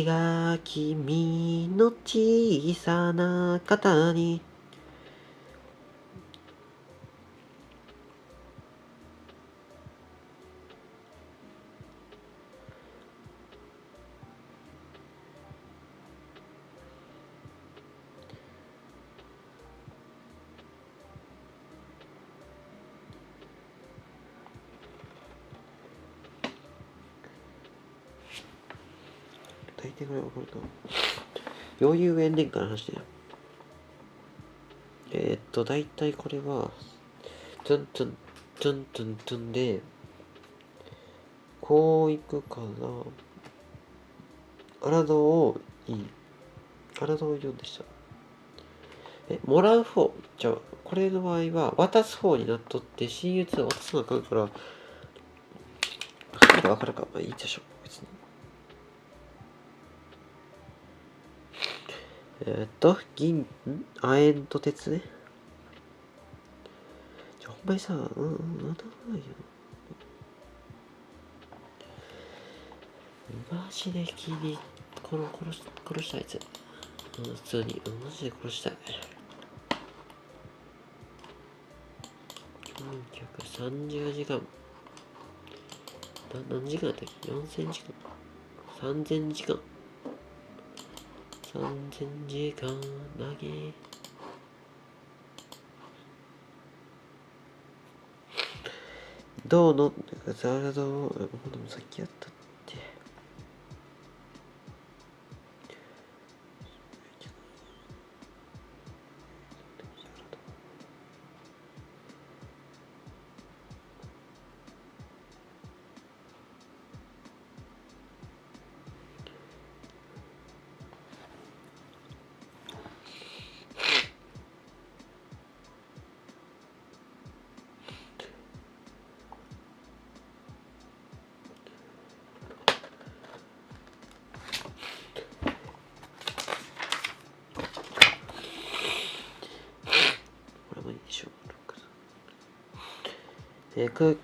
が君の小さな肩に大体これ分かると余裕炎天下の話だよ。大体これはトゥントゥントゥントゥントゥンでこういくから荒戸を読んでした。もらう方じゃあこれの場合は渡す方になっとって親友2は渡さなあかんから分かるかまあいいでしょ別に。銀、亜鉛と鉄ね。ほんまにさ、なんだろうよ。マジで殺したいやつ。普通に、マジで殺したい。430時間。何時間だったっけ ?4000 時間。3000時間。3000時間投げ。どうのザラドを、でもさっきやったって。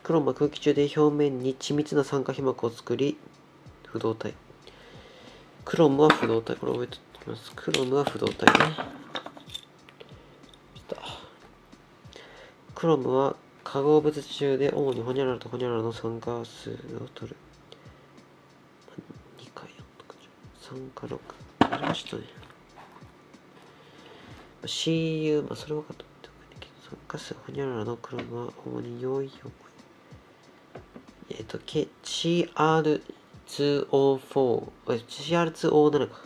クロムは空気中で表面に緻密な酸化皮膜を作り、不動体。クロムは不動体。これ覚えておきます。クロムは不動体ね。クロムは化合物中で主にホニャララとホニャララの酸化数を取る。2か4とか3か6。ありましたね。CU、それ分かった。酸化数ホニャララのクロムは主に陽イオン。CR2O7 か。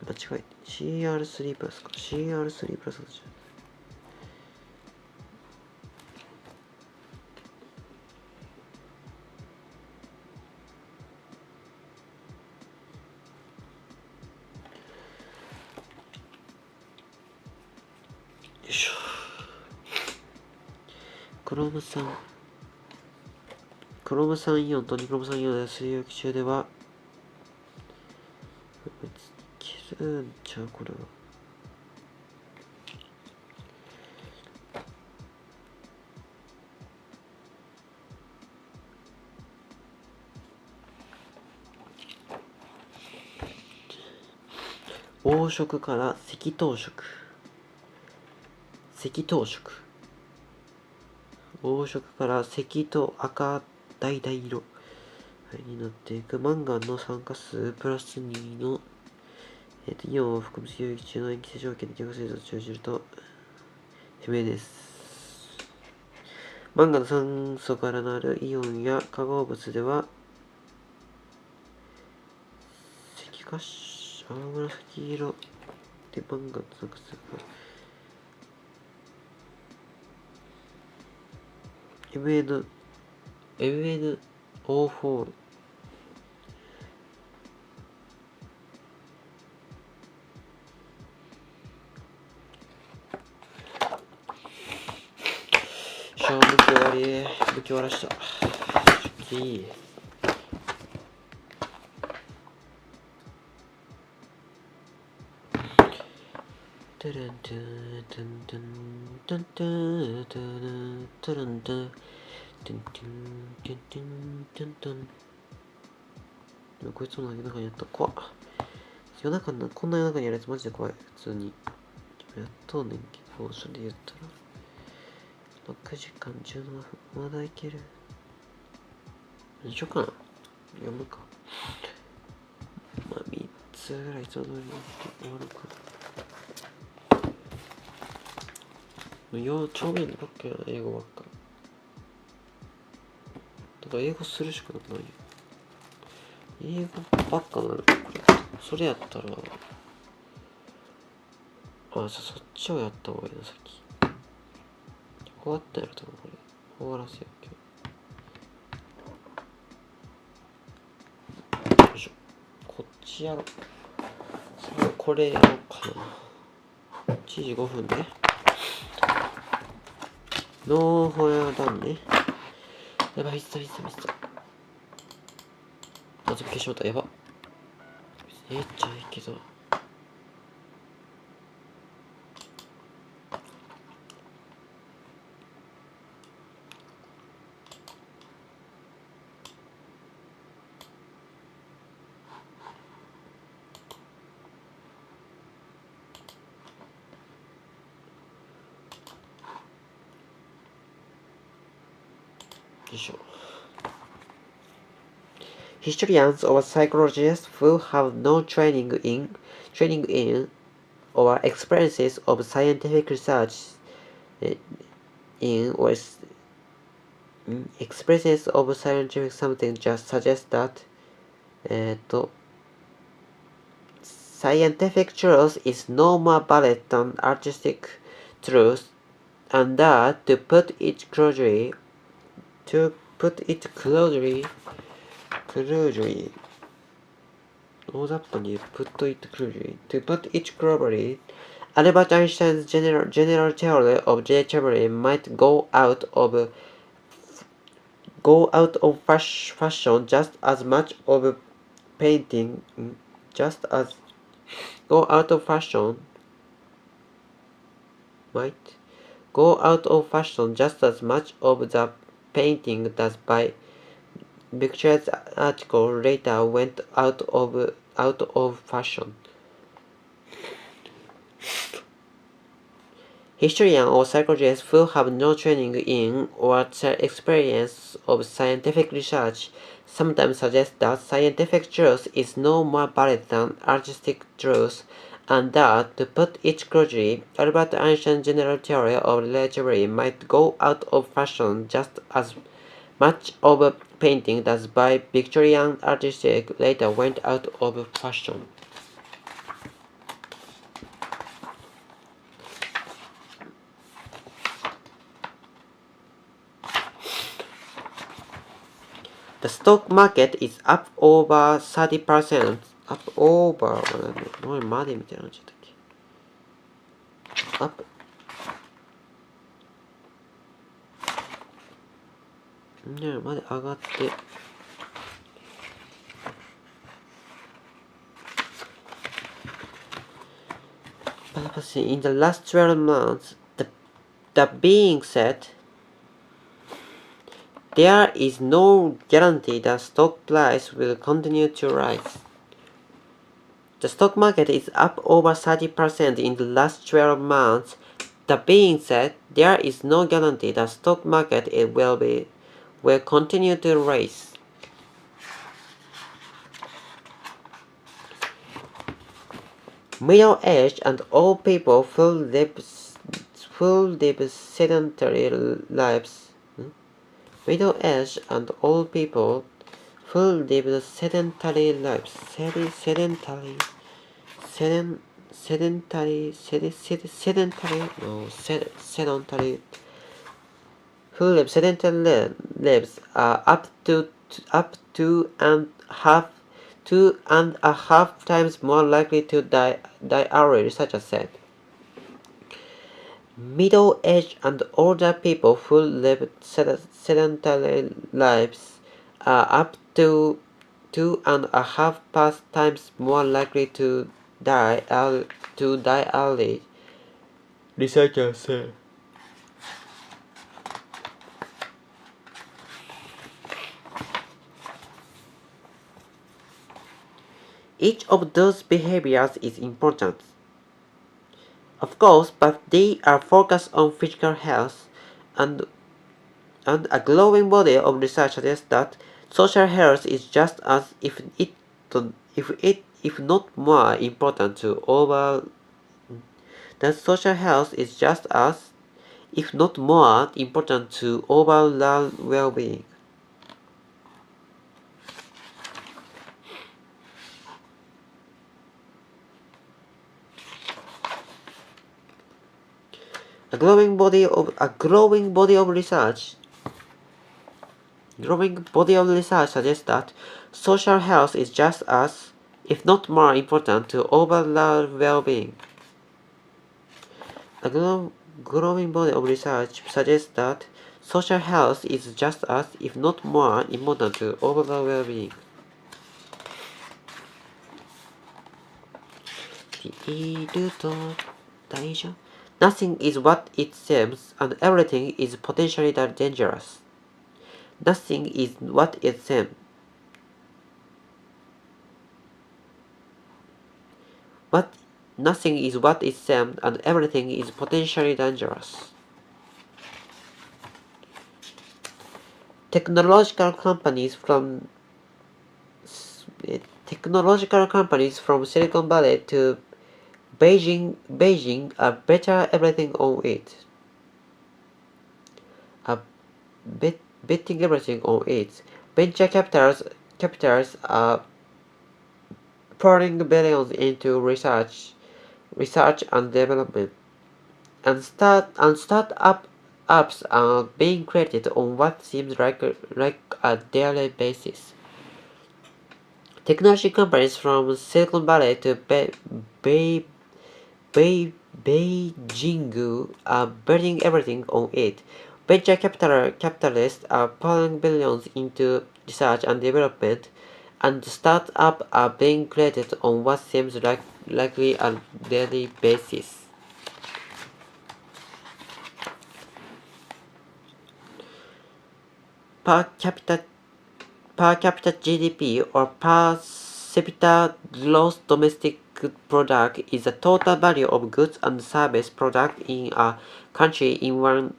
間違え。CR3 プラスか。CR3 プラスだじゃん。よいしょ。クロム3イオンとニクロム3イオンで水溶液中では、いけるんちゃうこれは。黄色から赤糖色。黄色から赤と赤橙色になっていく。マンガンの酸化数プラス2の、イオンを含む水溶液中の塩基性条件で結合成度を生じると不明です。マンガンの酸素からなるイオンや化合物では赤褐青紫色で番がなんかすごい。MNO4 向き終わり。向き終わらした。いい。トゥルントゥトゥントゥントゥントゥントゥントゥルントゥントゥントゥントゥントゥントゥントゥン。でもこいつも夜中にやった。怖っ。夜中にこんな夜中にやるやつマジで怖い。普通に。やっとんねんけど、それで言ったら。6時間17分。まだいける。何しようかな。読むか。まあ3つぐらいいつも通りに終わるかな。超面ばっかやな、英語ばっか。だから英語するしかなくないよ。英語ばっかなる。これ。それやったら、そっちをやった方がいいな、さっき。終わったやろ、多分これ。終わらせよ、今日。よいしょ。こっちやろ。さあ、これやろうかな。1時5分ね。ノーフォアダンね。やばい、ミスった。あ、消しまった。やば。ちゃいけど。よいしょ。Historians or psychologists who have no training in or experiences of scientific research in or experiences of scientific something just suggest that scientific truth is no more valid than artistic truth, and that to put it closely Albert Einstein's general theory of relativity might go out of fashion just as much of painting go out of fashion might go out of fashion just as much of the painting does by Victoria's article later went out of fashion. Historians or psychologists who have no training in or experience of scientific research sometimes suggest that scientific truth is no more valid than artistic truth, and that, to put it closely, Albert Einstein's general theory of relativity might go out of fashion just as much of painting does by Victorian artists later went out of fashion. The stock market is up over 30%. Up over 何までみたいなのちゃったっけ Upねまで上がって In the last 12 months, that being said, there is no guarantee that stock price will continue to rise. The stock market is up over 30% in the last 12 months. That being said, there is no guarantee that stock market will continue to rise. Middle-aged and old people who live sedentary lives. Middle-aged and old people who live sedentary lives. Sedentary sedentary who live sedentary lives are up to 2.5 times more likely to die early, researchers said. Middle-aged and older people who live sedentary lives are up to 2.5 times more likely to die early, researchers said. Each of those behaviors is important, of course, but they are focused on physical health, and a growing body of research suggests that social health is just as, if not more important to overall well-being. A growing body of research suggests that social health is just as, if not more important to overall well-being. A growing body of research suggests that social health is just as, if not more important to overall well-being. Nothing is what it seems, and everything is potentially dangerous. Nothing is what it seems. Nothing is what it seems, and everything is potentially dangerous. Technological companies from Silicon Valley to Beijing are betting everything on it. Venture capitals are pouring billions into research and development, and startups are being created on what seems like a daily basis. Technology companies from Silicon Valley to Beijing are betting everything on it. Venture capitalists are pouring billions into research and development, and startups are being created on what seems likely a daily basis. Per capita GDP, or per capita gross domestic product, is the total value of goods and service product in a country in 1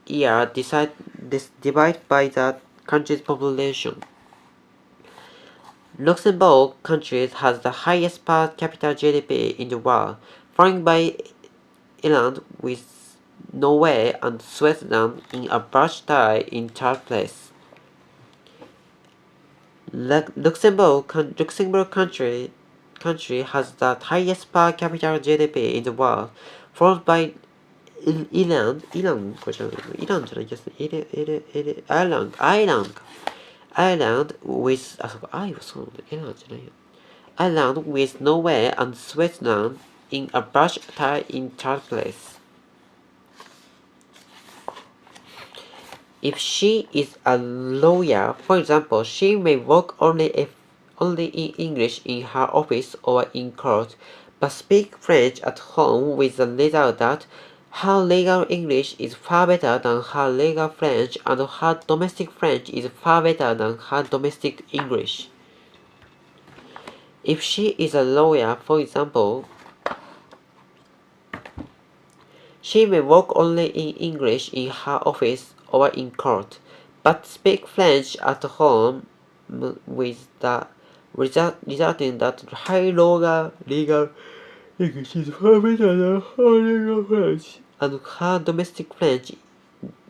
year divided by the country's population. Luxembourg country has the highest per capita GDP in the world, followed by Ireland, with Norway and Switzerland in a birch tie in third place. Luxembourg country has the highest per capita GDP in the world, followed by Ireland with Ireland with Norway and Switzerland in a birch tie in third place. If she is a lawyer, for example, she may work only in English in her office or in court, but speak French at home, with the result that her legal English is far better than her legal French, and her domestic French is far better than her domestic English. If she is a lawyer, for example, she may work only in English in her office or in court, but speak French at home, with the resulting that her legal English is far better than her legal French, and her domestic French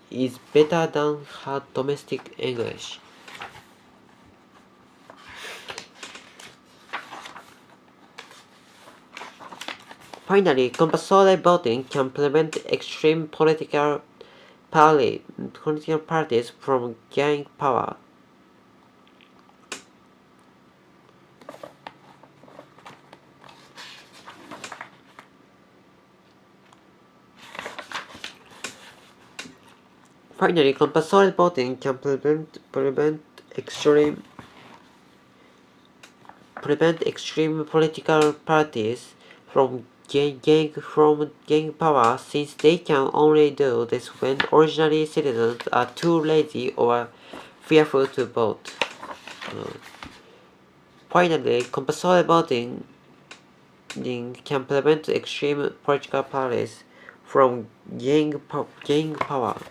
is better than her domestic English. Finally, compulsory voting can prevent extreme political parties from gaining power. Finally, compulsory voting can prevent extreme political parties from gaining power, since they can only do this when ordinary citizens are too lazy or fearful to vote. Finally, compulsory voting can prevent extreme political parties from gaining power,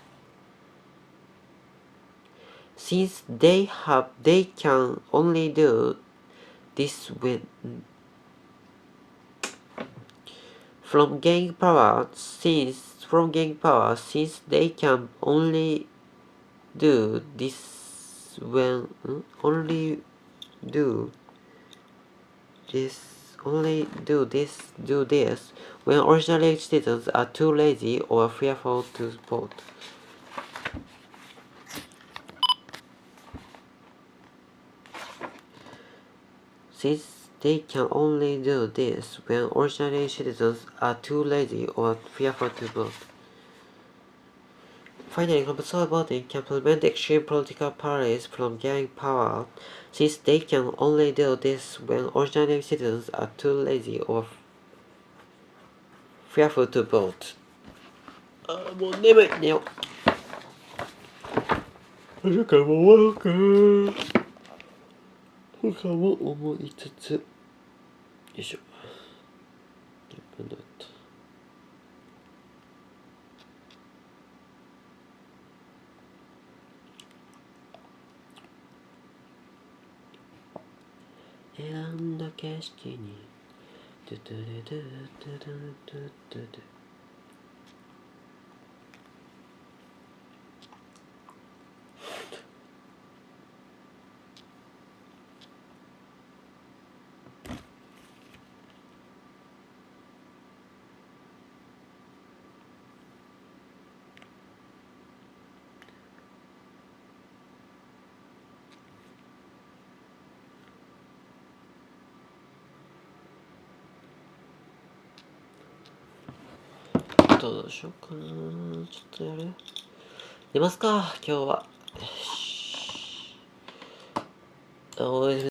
since they can only do this when from gaining power, since they can only do this when when ordinary citizens are too lazy or fearful to vote. Since they can only do this when ordinary citizens are too lazy or fearful to vote. Finally, compulsory voting can prevent extreme political parties from gaining power, since they can only do this when ordinary citizens are too lazy or fearful to vote. もう眠い、寝よう。他も終わろうか。他も思いつつ、よいしょ。10分だった。選んだ景色にドゥドゥルドゥドゥドゥドゥドゥドゥ。どうしようかな。ちょっとやる？寝ますか、今日は。